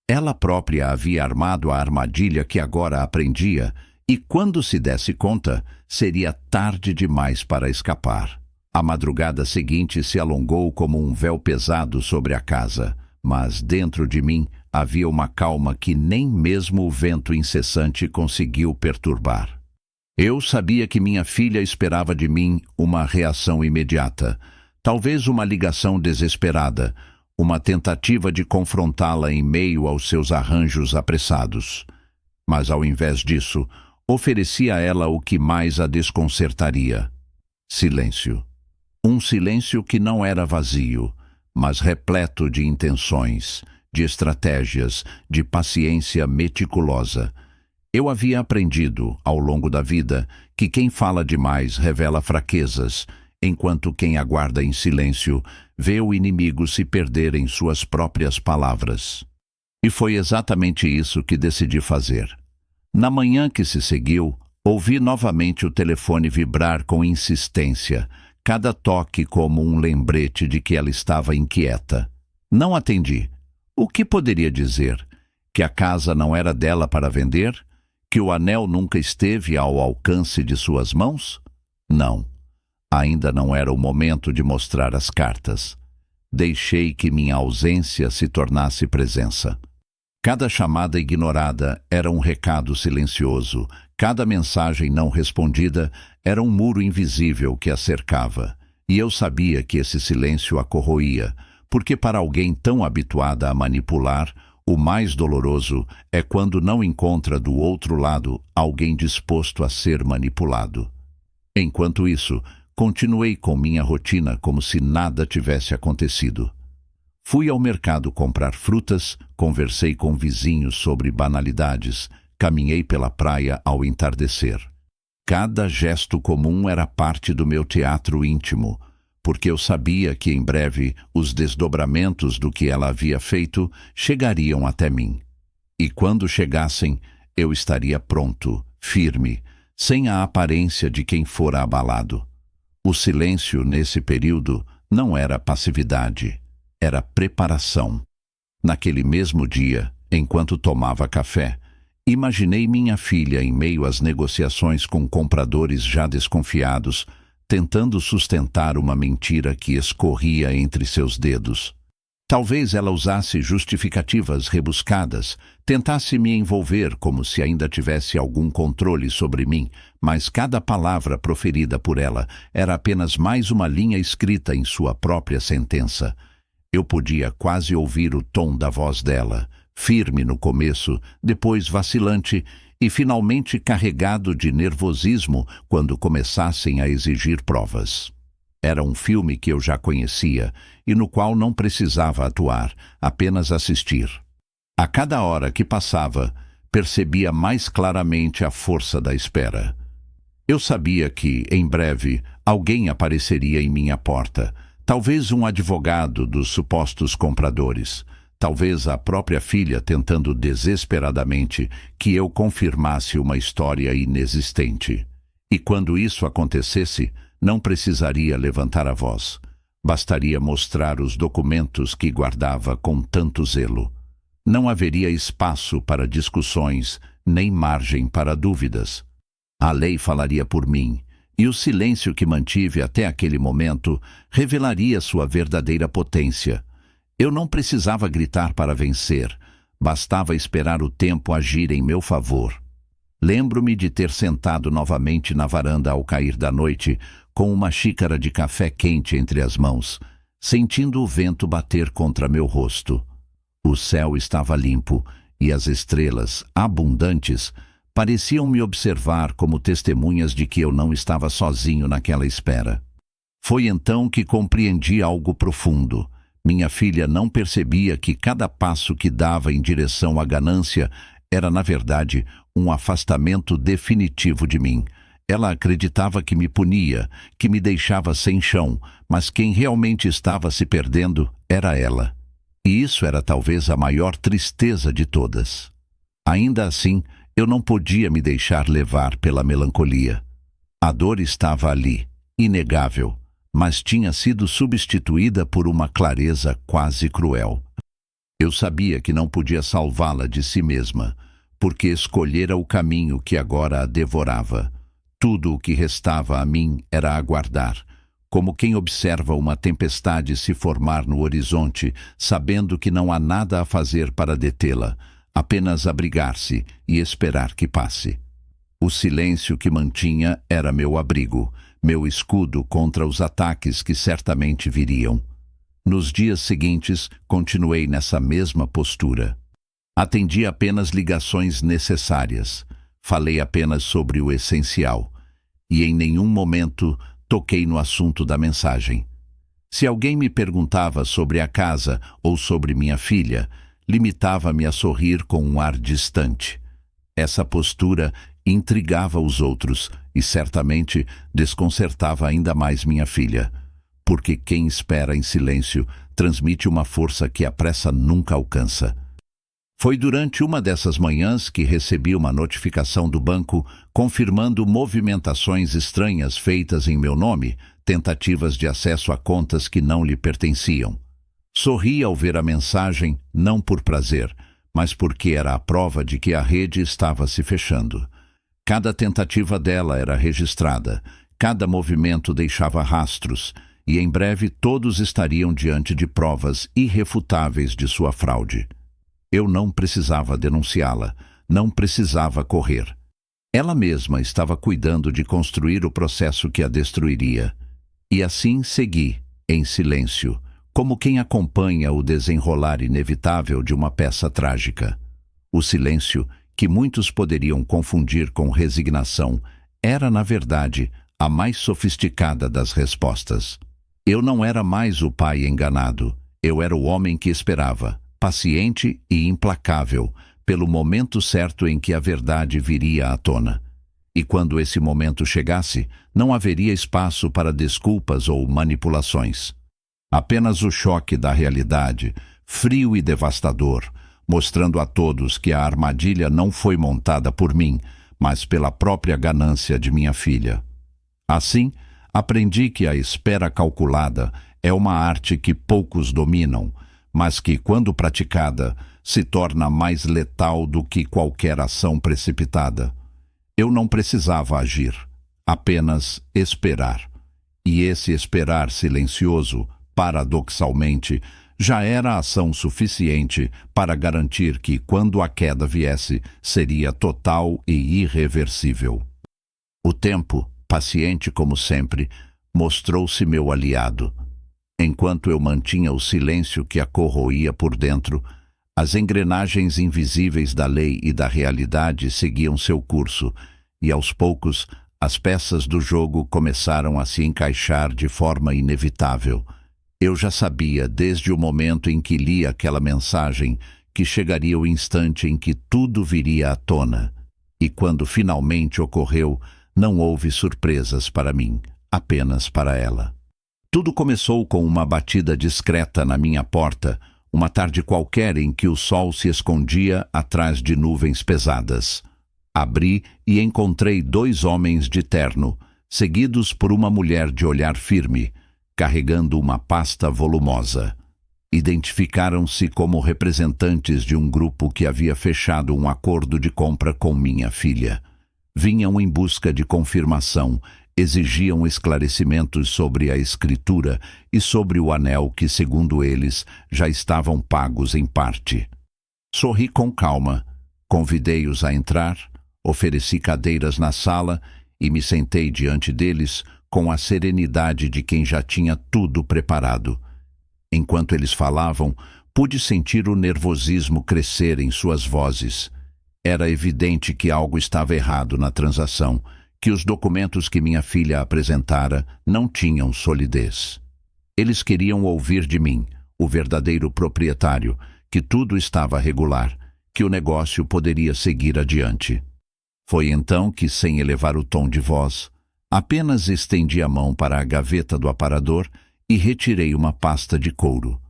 Ela própria havia armado a armadilha que agora aprendia, e quando se desse conta, seria tarde demais para escapar. A madrugada seguinte se alongou como um véu pesado sobre a casa, mas dentro de mim havia uma calma que nem mesmo o vento incessante conseguiu perturbar. Eu sabia que minha filha esperava de mim uma reação imediata, talvez uma ligação desesperada, uma tentativa de confrontá-la em meio aos seus arranjos apressados. Mas, ao invés disso, oferecia a ela o que mais a desconcertaria: silêncio. Um silêncio que não era vazio, mas repleto de intenções, de estratégias, de paciência meticulosa. Eu havia aprendido, ao longo da vida, que quem fala demais revela fraquezas, enquanto quem aguarda em silêncio vê o inimigo se perder em suas próprias palavras. E foi exatamente isso que decidi fazer. Na manhã que se seguiu, ouvi novamente o telefone vibrar com insistência, cada toque como um lembrete de que ela estava inquieta. Não atendi. O que poderia dizer? Que a casa não era dela para vender? Que o anel nunca esteve ao alcance de suas mãos? Não. Ainda não era o momento de mostrar as cartas. Deixei que minha ausência se tornasse presença. Cada chamada ignorada era um recado silencioso, cada mensagem não respondida era um muro invisível que a cercava. E eu sabia que esse silêncio a corroía, porque para alguém tão habituada a manipular, o mais doloroso é quando não encontra do outro lado alguém disposto a ser manipulado. Enquanto isso, continuei com minha rotina como se nada tivesse acontecido. Fui ao mercado comprar frutas, conversei com vizinhos sobre banalidades, caminhei pela praia ao entardecer. Cada gesto comum era parte do meu teatro íntimo, porque eu sabia que em breve os desdobramentos do que ela havia feito chegariam até mim. E quando chegassem, eu estaria pronto, firme, sem a aparência de quem fora abalado. O silêncio, nesse período, não era passividade, era preparação. Naquele mesmo dia, enquanto tomava café, imaginei minha filha em meio às negociações com compradores já desconfiados, tentando sustentar uma mentira que escorria entre seus dedos. Talvez ela usasse justificativas rebuscadas, tentasse me envolver como se ainda tivesse algum controle sobre mim, mas cada palavra proferida por ela era apenas mais uma linha escrita em sua própria sentença. Eu podia quase ouvir o tom da voz dela, firme no começo, depois vacilante e finalmente carregado de nervosismo quando começassem a exigir provas. Era um filme que eu já conhecia e no qual não precisava atuar, apenas assistir. A cada hora que passava, percebia mais claramente a força da espera. Eu sabia que, em breve, alguém apareceria em minha porta, talvez um advogado dos supostos compradores, talvez a própria filha tentando desesperadamente que eu confirmasse uma história inexistente. E quando isso acontecesse, Não precisaria levantar a voz. Bastaria mostrar os documentos que guardava com tanto zelo. Não haveria espaço para discussões, nem margem para dúvidas. A lei falaria por mim, e o silêncio que mantive até aquele momento revelaria sua verdadeira potência. Eu não precisava gritar para vencer, bastava esperar o tempo agir em meu favor. Lembro-me de ter sentado novamente na varanda ao cair da noite, com uma xícara de café quente entre as mãos, sentindo o vento bater contra meu rosto. O céu estava limpo e as estrelas, abundantes, pareciam me observar como testemunhas de que eu não estava sozinho naquela espera. Foi então que compreendi algo profundo. Minha filha não percebia que cada passo que dava em direção à ganância era, na verdade, um afastamento definitivo de mim. Ela acreditava que me punia, que me deixava sem chão, mas quem realmente estava se perdendo era ela. E isso era talvez a maior tristeza de todas. Ainda assim, eu não podia me deixar levar pela melancolia. A dor estava ali, inegável, mas tinha sido substituída por uma clareza quase cruel. Eu sabia que não podia salvá-la de si mesma, porque escolhera o caminho que agora a devorava. Tudo o que restava a mim era aguardar, como quem observa uma tempestade se formar no horizonte, sabendo que não há nada a fazer para detê-la, apenas abrigar-se e esperar que passe. O silêncio que mantinha era meu abrigo, meu escudo contra os ataques que certamente viriam. Nos dias seguintes, continuei nessa mesma postura. Atendi apenas ligações necessárias. Falei apenas sobre o essencial. E em nenhum momento toquei no assunto da mensagem. Se alguém me perguntava sobre a casa ou sobre minha filha, limitava-me a sorrir com um ar distante. Essa postura intrigava os outros e certamente desconcertava ainda mais minha filha, porque quem espera em silêncio transmite uma força que a pressa nunca alcança. Foi durante uma dessas manhãs que recebi uma notificação do banco confirmando movimentações estranhas feitas em meu nome, tentativas de acesso a contas que não lhe pertenciam. Sorri ao ver a mensagem, não por prazer, mas porque era a prova de que a rede estava se fechando. Cada tentativa dela era registrada, cada movimento deixava rastros, e em breve todos estariam diante de provas irrefutáveis de sua fraude. Eu não precisava denunciá-la, não precisava correr. Ela mesma estava cuidando de construir o processo que a destruiria. E assim segui, em silêncio, como quem acompanha o desenrolar inevitável de uma peça trágica. O silêncio, que muitos poderiam confundir com resignação, era, na verdade, a mais sofisticada das respostas. Eu não era mais o pai enganado, eu era o homem que esperava, paciente e implacável, pelo momento certo em que a verdade viria à tona. E quando esse momento chegasse, não haveria espaço para desculpas ou manipulações. Apenas o choque da realidade, frio e devastador, mostrando a todos que a armadilha não foi montada por mim, mas pela própria ganância de minha filha. Assim, aprendi que a espera calculada é uma arte que poucos dominam, mas que, quando praticada, se torna mais letal do que qualquer ação precipitada. Eu não precisava agir, apenas esperar. E esse esperar silencioso, paradoxalmente, já era ação suficiente para garantir que, quando a queda viesse, seria total e irreversível. O tempo, paciente como sempre, mostrou-se meu aliado. Enquanto eu mantinha o silêncio que a corroía por dentro, as engrenagens invisíveis da lei e da realidade seguiam seu curso, e aos poucos as peças do jogo começaram a se encaixar de forma inevitável. Eu já sabia, desde o momento em que li aquela mensagem, que chegaria o instante em que tudo viria à tona. E quando finalmente ocorreu, não houve surpresas para mim, apenas para ela. Tudo começou com uma batida discreta na minha porta, uma tarde qualquer em que o sol se escondia atrás de nuvens pesadas. Abri e encontrei 2 homens de terno, seguidos por uma mulher de olhar firme, carregando uma pasta volumosa. Identificaram-se como representantes de um grupo que havia fechado um acordo de compra com minha filha. Vinham em busca de confirmação, exigiam esclarecimentos sobre a escritura e sobre o anel que, segundo eles, já estavam pagos em parte. Sorri com calma, convidei-os a entrar, ofereci cadeiras na sala e me sentei diante deles com a serenidade de quem já tinha tudo preparado. Enquanto eles falavam, pude sentir o nervosismo crescer em suas vozes. Era evidente que algo estava errado na transação, que os documentos que minha filha apresentara não tinham solidez. Eles queriam ouvir de mim, o verdadeiro proprietário, que tudo estava regular, que o negócio poderia seguir adiante. Foi então que, sem elevar o tom de voz, apenas estendi a mão para a gaveta do aparador e retirei uma pasta de couro.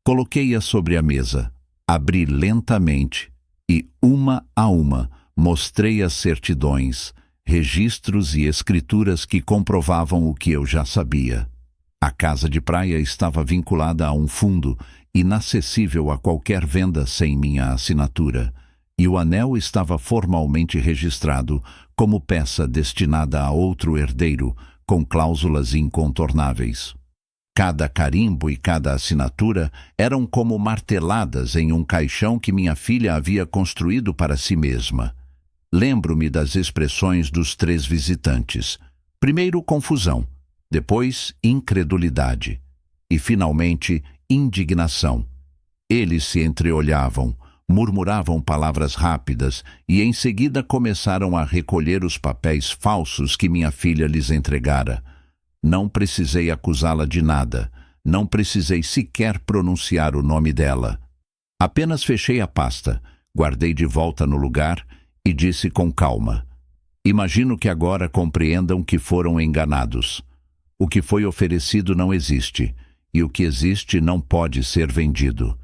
Coloquei-a sobre a mesa, abri lentamente e, uma a uma, mostrei as certidões, registros e escrituras que comprovavam o que eu já sabia. A casa de praia estava vinculada a um fundo, inacessível a qualquer venda sem minha assinatura, e o anel estava formalmente registrado como peça destinada a outro herdeiro, com cláusulas incontornáveis. Cada carimbo e cada assinatura eram como marteladas em um caixão que minha filha havia construído para si mesma. Lembro-me das expressões dos 3 visitantes. Primeiro, confusão, depois, incredulidade e, finalmente, indignação. Eles se entreolhavam, murmuravam palavras rápidas e, em seguida, começaram a recolher os papéis falsos que minha filha lhes entregara. Não precisei acusá-la de nada, não precisei sequer pronunciar o nome dela. Apenas fechei a pasta, guardei de volta no lugar e disse com calma: imagino que agora compreendam que foram enganados. O que foi oferecido não existe, e o que existe não pode ser vendido.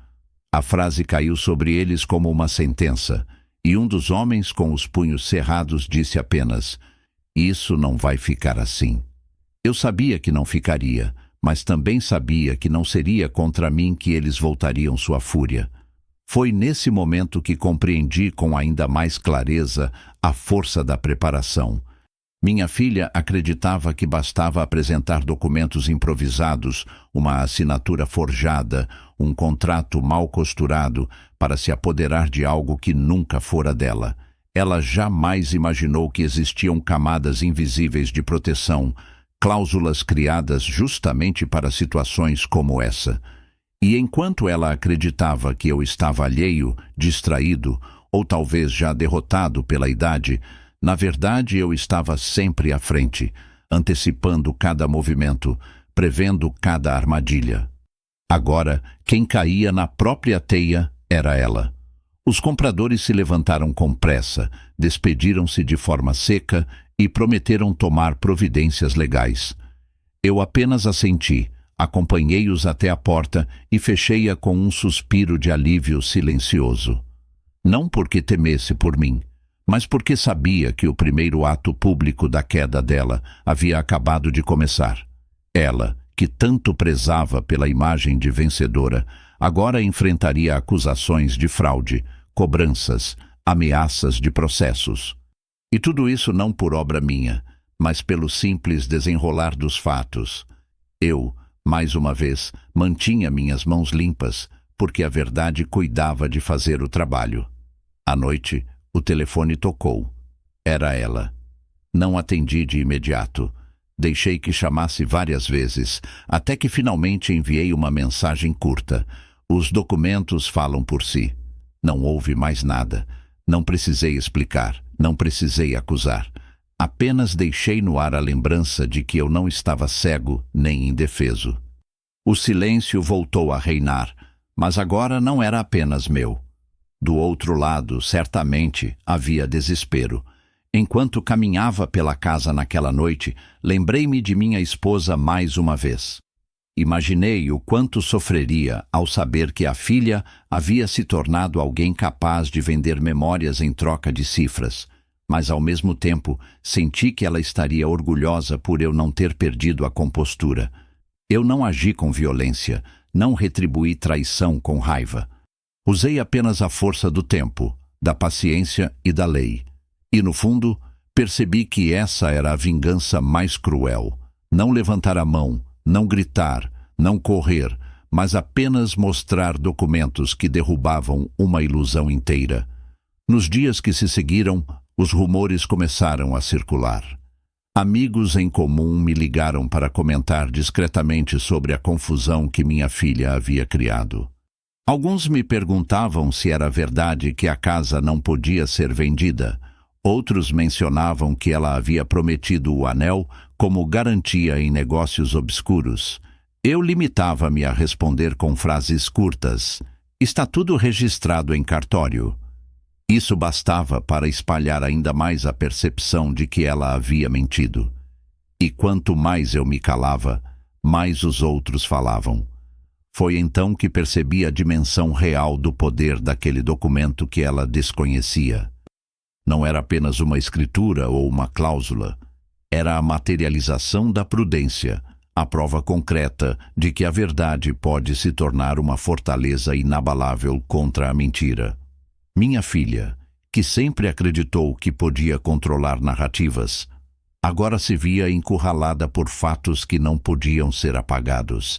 A frase caiu sobre eles como uma sentença, e um dos homens com os punhos cerrados disse apenas: isso não vai ficar assim. Eu sabia que não ficaria, mas também sabia que não seria contra mim que eles voltariam sua fúria. Foi nesse momento que compreendi com ainda mais clareza a força da preparação. Minha filha acreditava que bastava apresentar documentos improvisados, uma assinatura forjada, um contrato mal costurado, para se apoderar de algo que nunca fora dela. Ela jamais imaginou que existiam camadas invisíveis de proteção, cláusulas criadas justamente para situações como essa. E enquanto ela acreditava que eu estava alheio, distraído, ou talvez já derrotado pela idade, na verdade eu estava sempre à frente, antecipando cada movimento, prevendo cada armadilha. Agora, quem caía na própria teia era ela. Os compradores se levantaram com pressa, despediram-se de forma seca e prometeram tomar providências legais. Eu apenas assenti, acompanhei-os até a porta e fechei-a com um suspiro de alívio silencioso. Não porque temesse por mim, mas porque sabia que o primeiro ato público da queda dela havia acabado de começar. Ela, que tanto prezava pela imagem de vencedora, agora enfrentaria acusações de fraude, cobranças, ameaças de processos. E tudo isso não por obra minha, mas pelo simples desenrolar dos fatos. Eu, mais uma vez, mantinha minhas mãos limpas, porque a verdade cuidava de fazer o trabalho. À noite, o telefone tocou. Era ela. Não atendi de imediato. Deixei que chamasse várias vezes, até que finalmente enviei uma mensagem curta. Os documentos falam por si. Não houve mais nada. Não precisei explicar, não precisei acusar. Apenas deixei no ar a lembrança de que eu não estava cego nem indefeso. O silêncio voltou a reinar, mas agora não era apenas meu. Do outro lado, certamente, havia desespero. Enquanto caminhava pela casa naquela noite, lembrei-me de minha esposa mais uma vez. Imaginei o quanto sofreria ao saber que a filha havia se tornado alguém capaz de vender memórias em troca de cifras. mas ao mesmo tempo senti que ela estaria orgulhosa por eu não ter perdido a compostura. Eu não agi com violência, não retribuí traição com raiva. Usei apenas a força do tempo, da paciência e da lei. E, no fundo, percebi que essa era a vingança mais cruel. Não levantar a mão, não gritar, não correr, mas apenas mostrar documentos que derrubavam uma ilusão inteira. Nos dias que se seguiram, os rumores começaram a circular. Amigos em comum me ligaram para comentar discretamente sobre a confusão que minha filha havia criado. Alguns me perguntavam se era verdade que a casa não podia ser vendida. Outros mencionavam que ela havia prometido o anel como garantia em negócios obscuros. Eu limitava-me a responder com frases curtas: "Está tudo registrado em cartório." Isso bastava para espalhar ainda mais a percepção de que ela havia mentido. E quanto mais eu me calava, mais os outros falavam. Foi então que percebi a dimensão real do poder daquele documento que ela desconhecia. Não era apenas uma escritura ou uma cláusula. Era a materialização da prudência, a prova concreta de que a verdade pode se tornar uma fortaleza inabalável contra a mentira. Minha filha, que sempre acreditou que podia controlar narrativas, agora se via encurralada por fatos que não podiam ser apagados.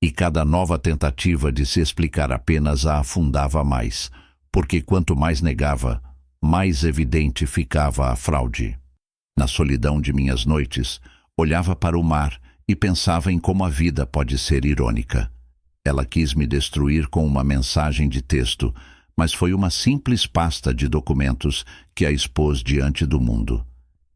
E cada nova tentativa de se explicar apenas a afundava mais, porque quanto mais negava, mais evidente ficava a fraude. Na solidão de minhas noites, olhava para o mar e pensava em como a vida pode ser irônica. Ela quis me destruir com uma mensagem de texto, mas foi uma simples pasta de documentos que a expôs diante do mundo.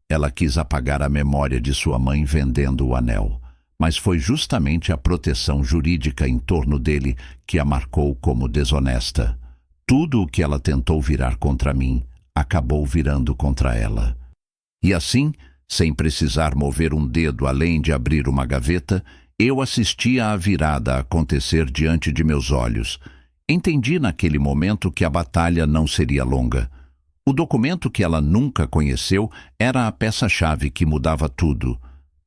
Ela quis apagar a memória de sua mãe vendendo o anel, mas foi justamente a proteção jurídica em torno dele que a marcou como desonesta. Tudo o que ela tentou virar contra mim acabou virando contra ela. E assim, sem precisar mover um dedo além de abrir uma gaveta, eu assistia à virada acontecer diante de meus olhos. Entendi naquele momento que a batalha não seria longa. O documento que ela nunca conheceu era a peça-chave que mudava tudo.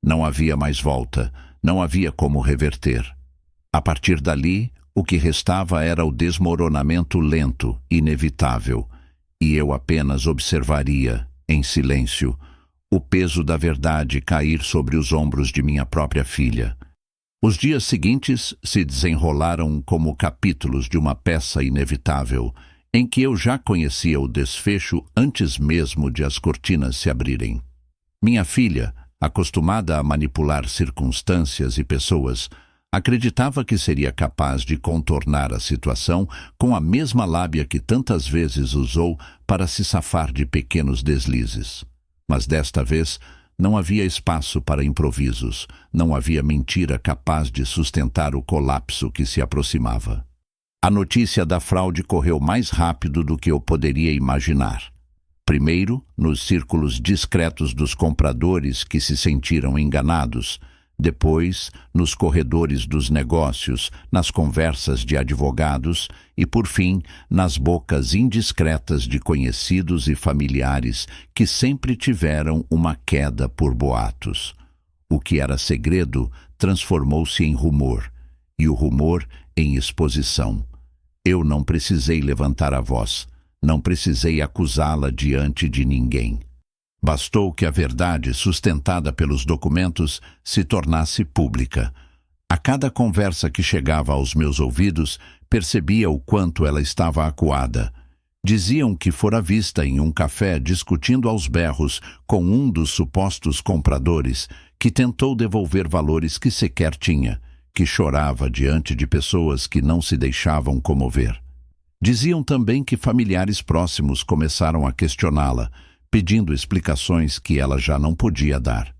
Não havia mais volta, não havia como reverter. A partir dali, o que restava era o desmoronamento lento, inevitável, e eu apenas observaria, em silêncio, o peso da verdade cair sobre os ombros de minha própria filha. Os dias seguintes se desenrolaram como capítulos de uma peça inevitável, em que eu já conhecia o desfecho antes mesmo de as cortinas se abrirem. Minha filha, acostumada a manipular circunstâncias e pessoas, acreditava que seria capaz de contornar a situação com a mesma lábia que tantas vezes usou para se safar de pequenos deslizes. Mas desta vez não havia espaço para improvisos, não havia mentira capaz de sustentar o colapso que se aproximava. A notícia da fraude correu mais rápido do que eu poderia imaginar. Primeiro, nos círculos discretos dos compradores que se sentiram enganados, depois, nos corredores dos negócios, nas conversas de advogados e, por fim, nas bocas indiscretas de conhecidos e familiares que sempre tiveram uma queda por boatos. O que era segredo transformou-se em rumor, e o rumor em exposição. Eu não precisei levantar a voz, não precisei acusá-la diante de ninguém. Bastou que a verdade, sustentada pelos documentos, se tornasse pública. A cada conversa que chegava aos meus ouvidos, percebia o quanto ela estava acuada. Diziam que fora vista em um café discutindo aos berros com um dos supostos compradores, que tentou devolver valores que sequer tinha, que chorava diante de pessoas que não se deixavam comover. Diziam também que familiares próximos começaram a questioná-la, pedindo explicações que ela já não podia dar.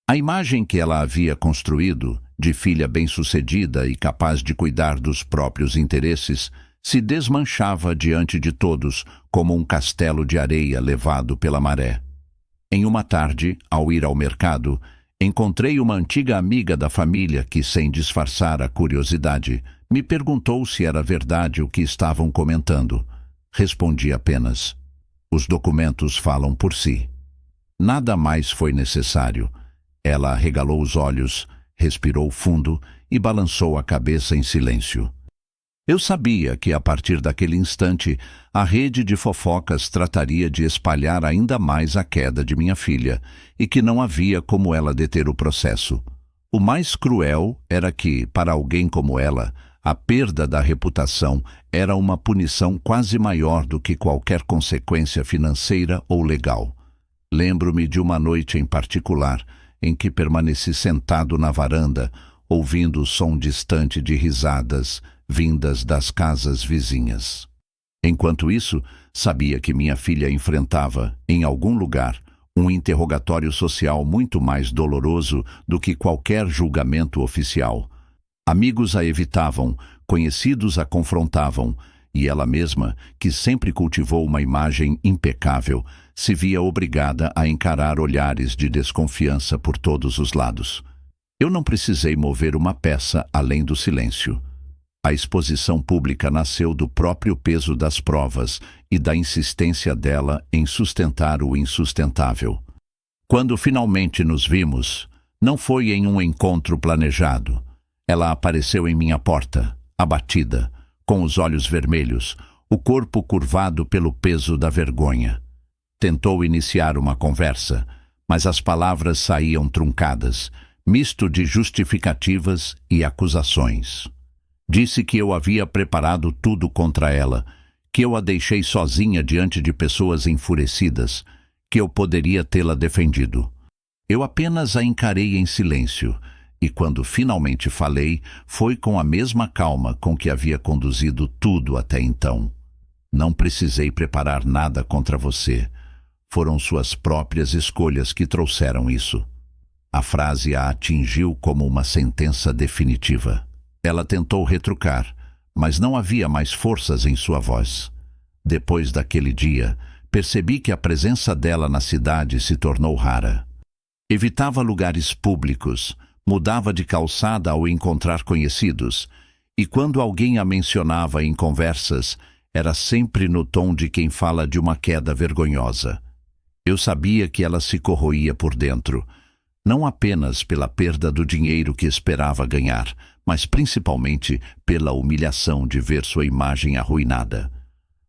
A imagem que ela havia construído, de filha bem-sucedida e capaz de cuidar dos próprios interesses, se desmanchava diante de todos como um castelo de areia levado pela maré. Em uma tarde, ao ir ao mercado, encontrei uma antiga amiga da família que, sem disfarçar a curiosidade, me perguntou se era verdade o que estavam comentando. Respondi apenas: Os documentos falam por si. Nada mais foi necessário. Ela arregalou os olhos, respirou fundo e balançou a cabeça em silêncio. Eu sabia que, a partir daquele instante, a rede de fofocas trataria de espalhar ainda mais a queda de minha filha e que não havia como ela deter o processo. O mais cruel era que, para alguém como ela, a perda da reputação era uma punição quase maior do que qualquer consequência financeira ou legal. Lembro-me de uma noite em particular em que permaneci sentado na varanda, ouvindo o som distante de risadas vindas das casas vizinhas. Enquanto isso, sabia que minha filha enfrentava, em algum lugar, um interrogatório social muito mais doloroso do que qualquer julgamento oficial. Amigos a evitavam, conhecidos a confrontavam, e ela mesma, que sempre cultivou uma imagem impecável, se via obrigada a encarar olhares de desconfiança por todos os lados. Eu não precisei mover uma peça além do silêncio. A exposição pública nasceu do próprio peso das provas e da insistência dela em sustentar o insustentável. Quando finalmente nos vimos, não foi em um encontro planejado. Ela apareceu em minha porta, abatida, com os olhos vermelhos, o corpo curvado pelo peso da vergonha. Tentou iniciar uma conversa, mas as palavras saíam truncadas, misto de justificativas e acusações. Disse que eu havia preparado tudo contra ela, que eu a deixei sozinha diante de pessoas enfurecidas, que eu poderia tê-la defendido. Eu apenas a encarei em silêncio, e quando finalmente falei, foi com a mesma calma com que havia conduzido tudo até então. Não precisei preparar nada contra você. Foram suas próprias escolhas que trouxeram isso. A frase a atingiu como uma sentença definitiva. Ela tentou retrucar, mas não havia mais forças em sua voz. Depois daquele dia, percebi que a presença dela na cidade se tornou rara. Evitava lugares públicos, mudava de calçada ao encontrar conhecidos, e quando alguém a mencionava em conversas, era sempre no tom de quem fala de uma queda vergonhosa. Eu sabia que ela se corroía por dentro, não apenas pela perda do dinheiro que esperava ganhar, mas principalmente pela humilhação de ver sua imagem arruinada.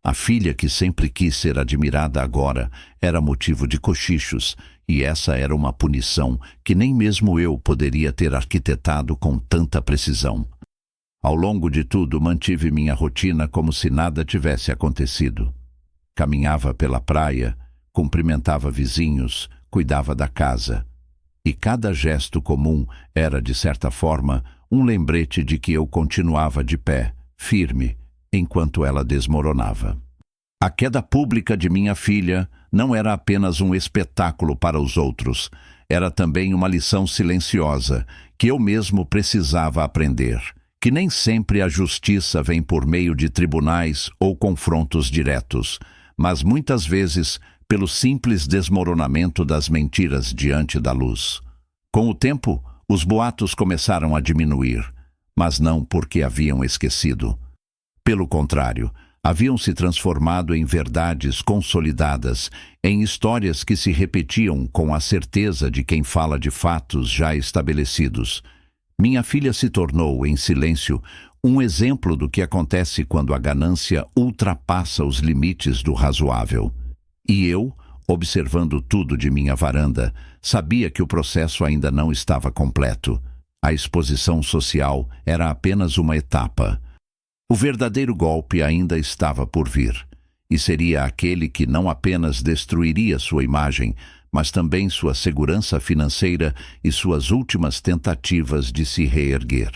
A filha que sempre quis ser admirada agora era motivo de cochichos, e essa era uma punição que nem mesmo eu poderia ter arquitetado com tanta precisão. Ao longo de tudo, mantive minha rotina como se nada tivesse acontecido. Caminhava pela praia, cumprimentava vizinhos, cuidava da casa. E cada gesto comum era, de certa forma, um lembrete de que eu continuava de pé, firme, enquanto ela desmoronava. A queda pública de minha filha não era apenas um espetáculo para os outros, era também uma lição silenciosa que eu mesmo precisava aprender, que nem sempre a justiça vem por meio de tribunais ou confrontos diretos, mas muitas vezes pelo simples desmoronamento das mentiras diante da luz. Com o tempo, os boatos começaram a diminuir, mas não porque haviam esquecido. Pelo contrário, haviam se transformado em verdades consolidadas, em histórias que se repetiam com a certeza de quem fala de fatos já estabelecidos. Minha filha se tornou, em silêncio, um exemplo do que acontece quando a ganância ultrapassa os limites do razoável. E eu, observando tudo de minha varanda, sabia que o processo ainda não estava completo. A exposição social era apenas uma etapa. O verdadeiro golpe ainda estava por vir, e seria aquele que não apenas destruiria sua imagem, mas também sua segurança financeira e suas últimas tentativas de se reerguer.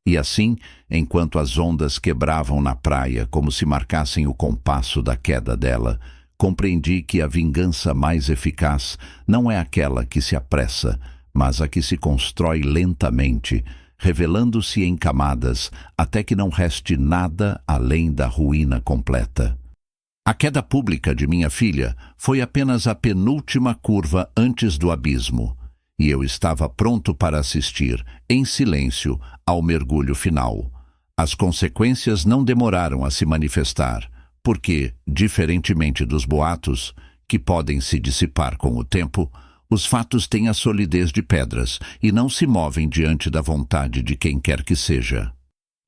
E assim, enquanto as ondas quebravam na praia como se marcassem o compasso da queda dela, compreendi que a vingança mais eficaz não é aquela que se apressa, mas a que se constrói lentamente, revelando-se em camadas até que não reste nada além da ruína completa. A queda pública de minha filha foi apenas a penúltima curva antes do abismo, e eu estava pronto para assistir, em silêncio, ao mergulho final. As consequências não demoraram a se manifestar. porque, diferentemente dos boatos, que podem se dissipar com o tempo, os fatos têm a solidez de pedras e não se movem diante da vontade de quem quer que seja.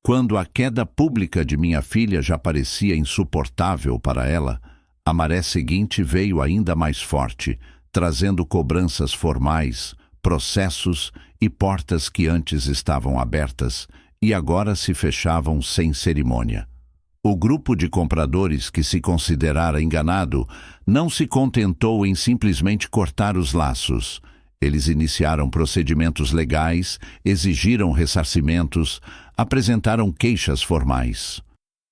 Quando a queda pública de minha filha já parecia insuportável para ela, a maré seguinte veio ainda mais forte, trazendo cobranças formais, processos e portas que antes estavam abertas e agora se fechavam sem cerimônia. O grupo de compradores que se considerara enganado não se contentou em simplesmente cortar os laços. Eles iniciaram procedimentos legais, exigiram ressarcimentos, apresentaram queixas formais.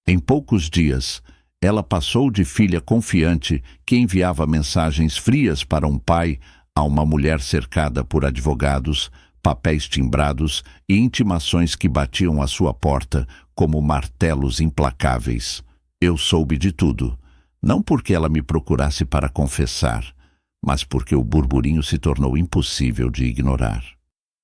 Em poucos dias, ela passou de filha confiante que enviava mensagens frias para um pai a uma mulher cercada por advogados, papéis timbrados e intimações que batiam à sua porta como martelos implacáveis. Eu soube de tudo, não porque ela me procurasse para confessar, mas porque o burburinho se tornou impossível de ignorar.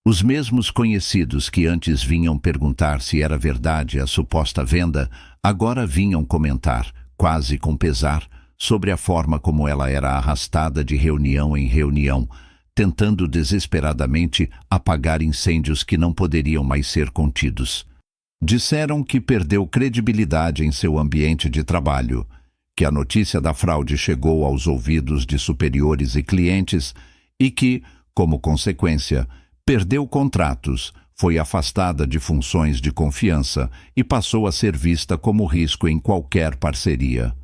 Os mesmos conhecidos que antes vinham perguntar se era verdade a suposta venda, agora vinham comentar, quase com pesar, sobre a forma como ela era arrastada de reunião em reunião, tentando desesperadamente apagar incêndios que não poderiam mais ser contidos. Disseram que perdeu credibilidade em seu ambiente de trabalho, que a notícia da fraude chegou aos ouvidos de superiores e clientes e que, como consequência, perdeu contratos, foi afastada de funções de confiança e passou a ser vista como risco em qualquer parceria.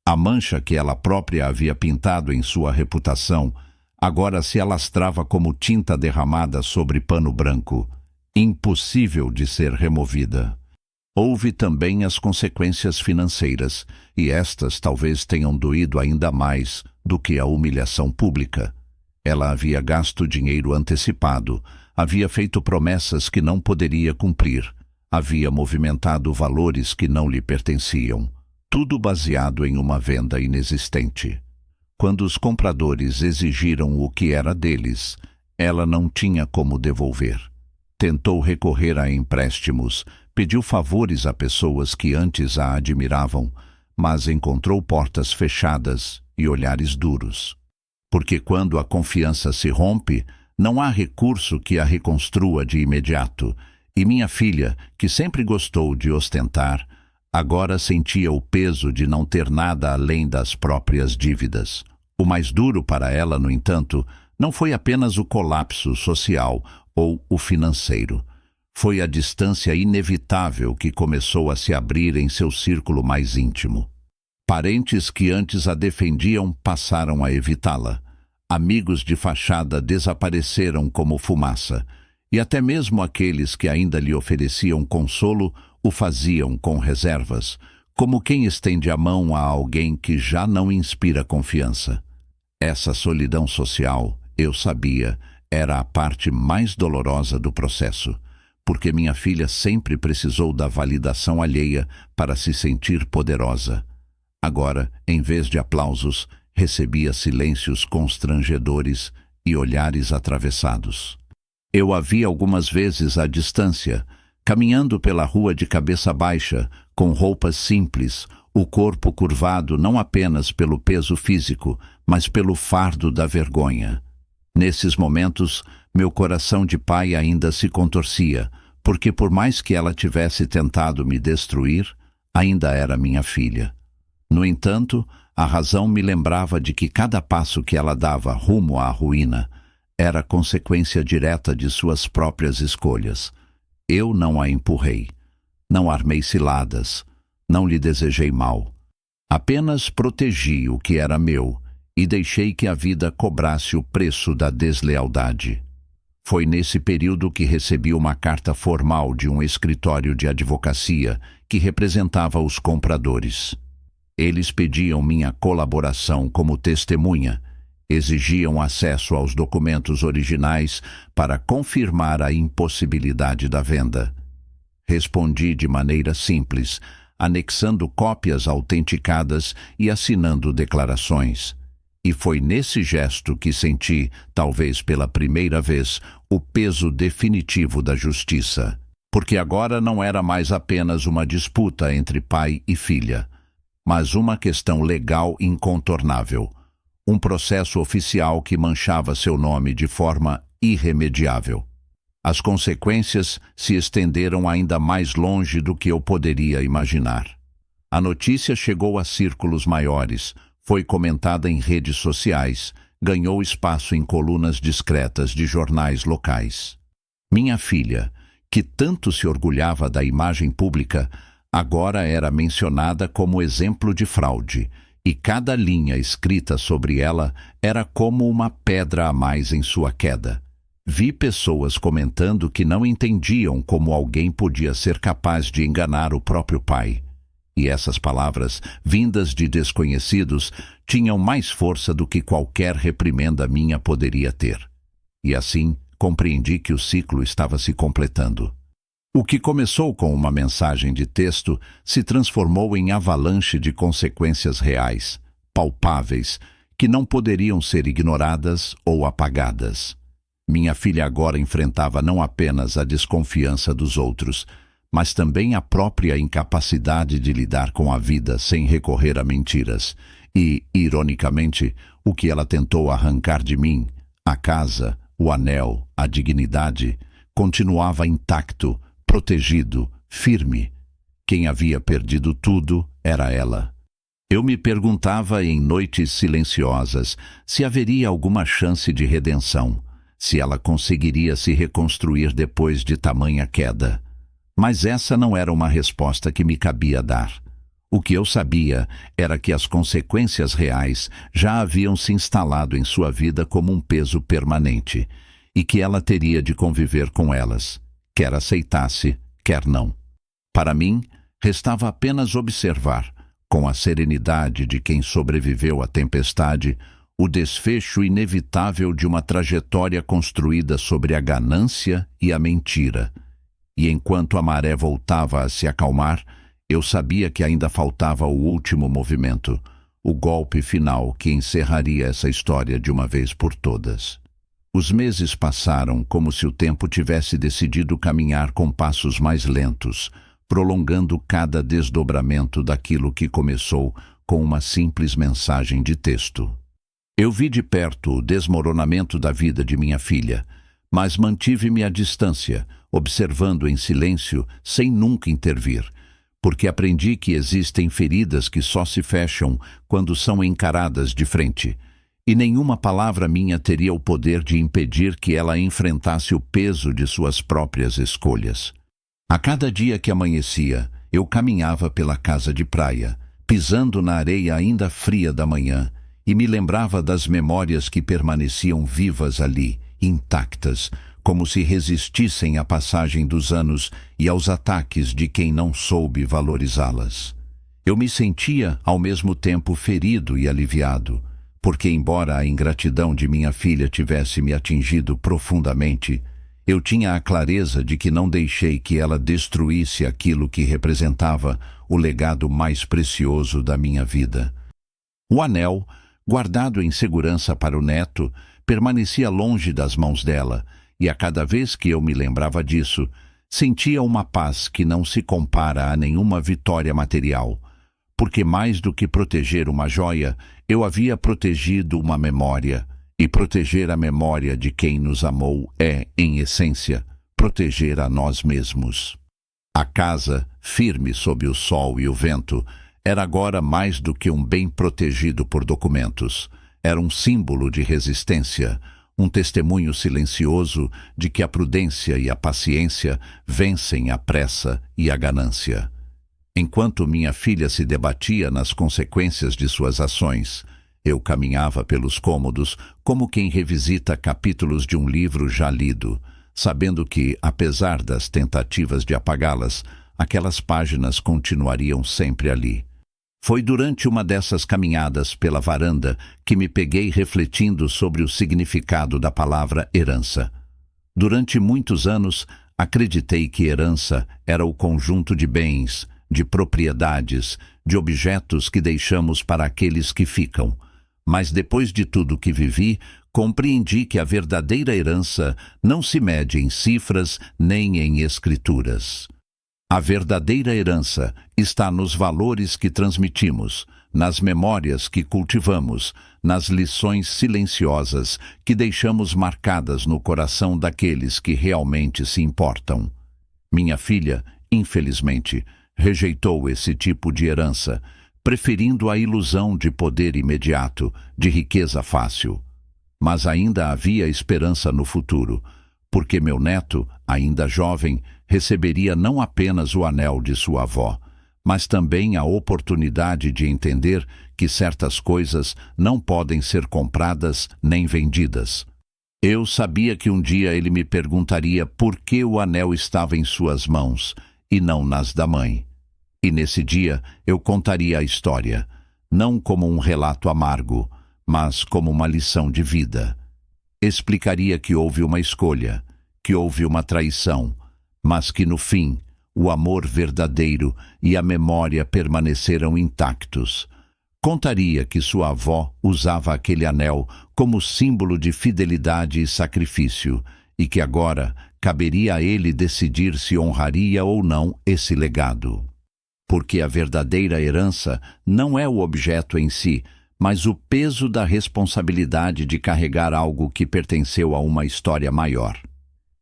A mancha que ela própria havia pintado em sua reputação agora se alastrava como tinta derramada sobre pano branco, impossível de ser removida. Houve também as consequências financeiras, e estas talvez tenham doído ainda mais do que a humilhação pública. Ela havia gasto dinheiro antecipado, havia feito promessas que não poderia cumprir, havia movimentado valores que não lhe pertenciam, tudo baseado em uma venda inexistente. Quando os compradores exigiram o que era deles, ela não tinha como devolver. Tentou recorrer a empréstimos, pediu favores a pessoas que antes a admiravam, mas encontrou portas fechadas e olhares duros. Porque quando a confiança se rompe, não há recurso que a reconstrua de imediato, e minha filha, que sempre gostou de ostentar, agora sentia o peso de não ter nada além das próprias dívidas. O mais duro para ela, no entanto, não foi apenas o colapso social ou o financeiro. Foi a distância inevitável que começou a se abrir em seu círculo mais íntimo. Parentes que antes a defendiam passaram a evitá-la. Amigos de fachada desapareceram como fumaça, e até mesmo aqueles que ainda lhe ofereciam consolo o faziam com reservas, como quem estende a mão a alguém que já não inspira confiança. Essa solidão social, eu sabia, era a parte mais dolorosa do processo, porque minha filha sempre precisou da validação alheia para se sentir poderosa. Agora, em vez de aplausos, recebia silêncios constrangedores e olhares atravessados. Eu a vi algumas vezes à distância, caminhando pela rua de cabeça baixa, com roupas simples, o corpo curvado não apenas pelo peso físico, mas pelo fardo da vergonha. Nesses momentos, meu coração de pai ainda se contorcia, porque por mais que ela tivesse tentado me destruir, ainda era minha filha. No entanto, a razão me lembrava de que cada passo que ela dava rumo à ruína era consequência direta de suas próprias escolhas. Eu não a empurrei, não armei ciladas, não lhe desejei mal. Apenas protegi o que era meu e deixei que a vida cobrasse o preço da deslealdade. Foi nesse período que recebi uma carta formal de um escritório de advocacia que representava os compradores. Eles pediam minha colaboração como testemunha, exigiam acesso aos documentos originais para confirmar a impossibilidade da venda. Respondi de maneira simples, anexando cópias autenticadas e assinando declarações. E foi nesse gesto que senti, talvez pela primeira vez, o peso definitivo da justiça. Porque agora não era mais apenas uma disputa entre pai e filha. mas uma questão legal incontornável. Um processo oficial que manchava seu nome de forma irremediável. As consequências se estenderam ainda mais longe do que eu poderia imaginar. A notícia chegou a círculos maiores, foi comentada em redes sociais, ganhou espaço em colunas discretas de jornais locais. Minha filha, que tanto se orgulhava da imagem pública, agora era mencionada como exemplo de fraude, e cada linha escrita sobre ela era como uma pedra a mais em sua queda. Vi pessoas comentando que não entendiam como alguém podia ser capaz de enganar o próprio pai. E essas palavras, vindas de desconhecidos, tinham mais força do que qualquer reprimenda minha poderia ter. E assim, compreendi que o ciclo estava se completando. O que começou com uma mensagem de texto se transformou em avalanche de consequências reais, palpáveis, que não poderiam ser ignoradas ou apagadas. Minha filha agora enfrentava não apenas a desconfiança dos outros, mas também a própria incapacidade de lidar com a vida sem recorrer a mentiras. E, ironicamente, o que ela tentou arrancar de mim, a casa, o anel, a dignidade, continuava intacto, protegido, firme. Quem havia perdido tudo era ela. Eu me perguntava em noites silenciosas se haveria alguma chance de redenção, se ela conseguiria se reconstruir depois de tamanha queda. Mas essa não era uma resposta que me cabia dar. O que eu sabia era que as consequências reais já haviam se instalado em sua vida como um peso permanente, e que ela teria de conviver com elas, quer aceitasse, quer não. Para mim, restava apenas observar, com a serenidade de quem sobreviveu à tempestade, o desfecho inevitável de uma trajetória construída sobre a ganância e a mentira. E enquanto a maré voltava a se acalmar, eu sabia que ainda faltava o último movimento, o golpe final que encerraria essa história de uma vez por todas. Os meses passaram como se o tempo tivesse decidido caminhar com passos mais lentos, prolongando cada desdobramento daquilo que começou com uma simples mensagem de texto. Eu vi de perto o desmoronamento da vida de minha filha, mas mantive-me à distância, observando em silêncio, sem nunca intervir, porque aprendi que existem feridas que só se fecham quando são encaradas de frente, e nenhuma palavra minha teria o poder de impedir que ela enfrentasse o peso de suas próprias escolhas. A cada dia que amanhecia, eu caminhava pela casa de praia, pisando na areia ainda fria da manhã, e me lembrava das memórias que permaneciam vivas ali, intactas, como se resistissem à passagem dos anos e aos ataques de quem não soube valorizá-las. Eu me sentia, ao mesmo tempo, ferido e aliviado, porque, embora a ingratidão de minha filha tivesse me atingido profundamente, eu tinha a clareza de que não deixei que ela destruísse aquilo que representava o legado mais precioso da minha vida. O anel, guardado em segurança para o neto, permanecia longe das mãos dela, e a cada vez que eu me lembrava disso, sentia uma paz que não se compara a nenhuma vitória material, porque mais do que proteger uma joia, eu havia protegido uma memória, e proteger a memória de quem nos amou é, em essência, proteger a nós mesmos. A casa, firme sob o sol e o vento, era agora mais do que um bem protegido por documentos. Era um símbolo de resistência, um testemunho silencioso de que a prudência e a paciência vencem a pressa e a ganância. Enquanto minha filha se debatia nas consequências de suas ações, eu caminhava pelos cômodos como quem revisita capítulos de um livro já lido, sabendo que, apesar das tentativas de apagá-las, aquelas páginas continuariam sempre ali. Foi durante uma dessas caminhadas pela varanda que me peguei refletindo sobre o significado da palavra herança. Durante muitos anos, acreditei que herança era o conjunto de bens, de propriedades, de objetos que deixamos para aqueles que ficam. Mas depois de tudo que vivi, compreendi que a verdadeira herança não se mede em cifras nem em escrituras. A verdadeira herança está nos valores que transmitimos, nas memórias que cultivamos, nas lições silenciosas que deixamos marcadas no coração daqueles que realmente se importam. Minha filha, infelizmente, rejeitou esse tipo de herança, preferindo a ilusão de poder imediato, de riqueza fácil. Mas ainda havia esperança no futuro, porque meu neto, ainda jovem, receberia não apenas o anel de sua avó, mas também a oportunidade de entender que certas coisas não podem ser compradas nem vendidas. Eu sabia que um dia ele me perguntaria por que o anel estava em suas mãos e não nas da mãe. E nesse dia eu contaria a história, não como um relato amargo, mas como uma lição de vida. Explicaria que houve uma escolha, que houve uma traição, mas que no fim o amor verdadeiro e a memória permaneceram intactos. Contaria que sua avó usava aquele anel como símbolo de fidelidade e sacrifício, e que agora caberia a ele decidir se honraria ou não esse legado. Porque a verdadeira herança não é o objeto em si, mas o peso da responsabilidade de carregar algo que pertenceu a uma história maior.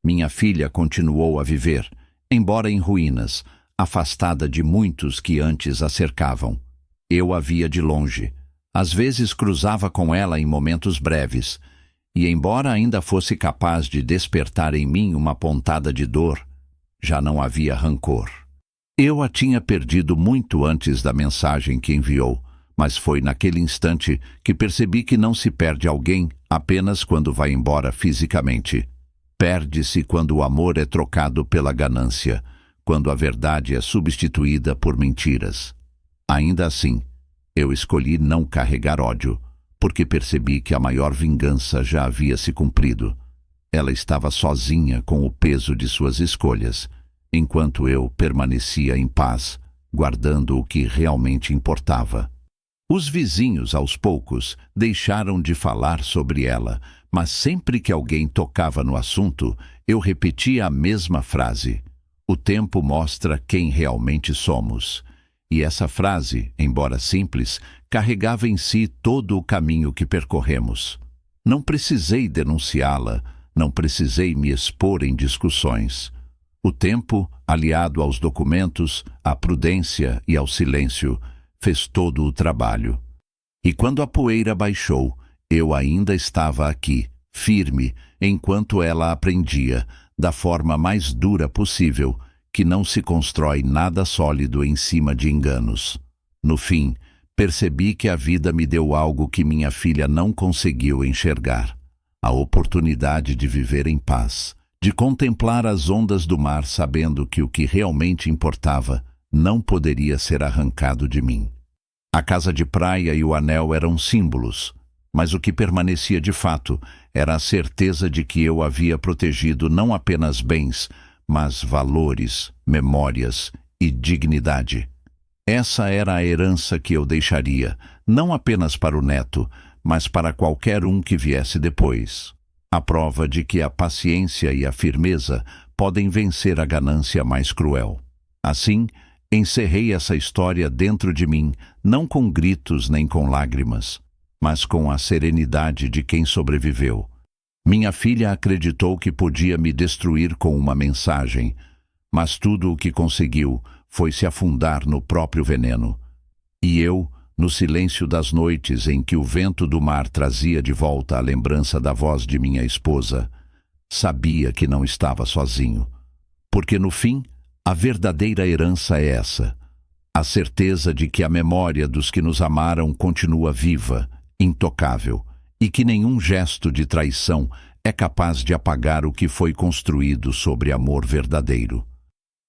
Minha filha continuou a viver, embora em ruínas, afastada de muitos que antes a cercavam. Eu a via de longe. Às vezes cruzava com ela em momentos breves, e embora ainda fosse capaz de despertar em mim uma pontada de dor, já não havia rancor. Eu a tinha perdido muito antes da mensagem que enviou, mas foi naquele instante que percebi que não se perde alguém apenas quando vai embora fisicamente. Perde-se quando o amor é trocado pela ganância, quando a verdade é substituída por mentiras. Ainda assim, eu escolhi não carregar ódio, porque percebi que a maior vingança já havia se cumprido. Ela estava sozinha com o peso de suas escolhas, enquanto eu permanecia em paz, guardando o que realmente importava. Os vizinhos, aos poucos, deixaram de falar sobre ela, mas sempre que alguém tocava no assunto, eu repetia a mesma frase: o tempo mostra quem realmente somos. E essa frase, embora simples, carregava em si todo o caminho que percorremos. Não precisei denunciá-la, não precisei me expor em discussões. O tempo, aliado aos documentos, à prudência e ao silêncio, fez todo o trabalho. E quando a poeira baixou, eu ainda estava aqui, firme, enquanto ela aprendia, da forma mais dura possível, que não se constrói nada sólido em cima de enganos. No fim, percebi que a vida me deu algo que minha filha não conseguiu enxergar: a oportunidade de viver em paz, de contemplar as ondas do mar sabendo que o que realmente importava não poderia ser arrancado de mim. A casa de praia e o anel eram símbolos, mas o que permanecia de fato era a certeza de que eu havia protegido não apenas bens, mas valores, memórias e dignidade. Essa era a herança que eu deixaria, não apenas para o neto, mas para qualquer um que viesse depois. A prova de que a paciência e a firmeza podem vencer a ganância mais cruel. Assim, encerrei essa história dentro de mim, não com gritos nem com lágrimas, mas com a serenidade de quem sobreviveu. Minha filha acreditou que podia me destruir com uma mensagem, mas tudo o que conseguiu foi se afundar no próprio veneno. E eu, no silêncio das noites em que o vento do mar trazia de volta a lembrança da voz de minha esposa, sabia que não estava sozinho. Porque no fim, a verdadeira herança é essa: a certeza de que a memória dos que nos amaram continua viva, intocável, e que nenhum gesto de traição é capaz de apagar o que foi construído sobre amor verdadeiro.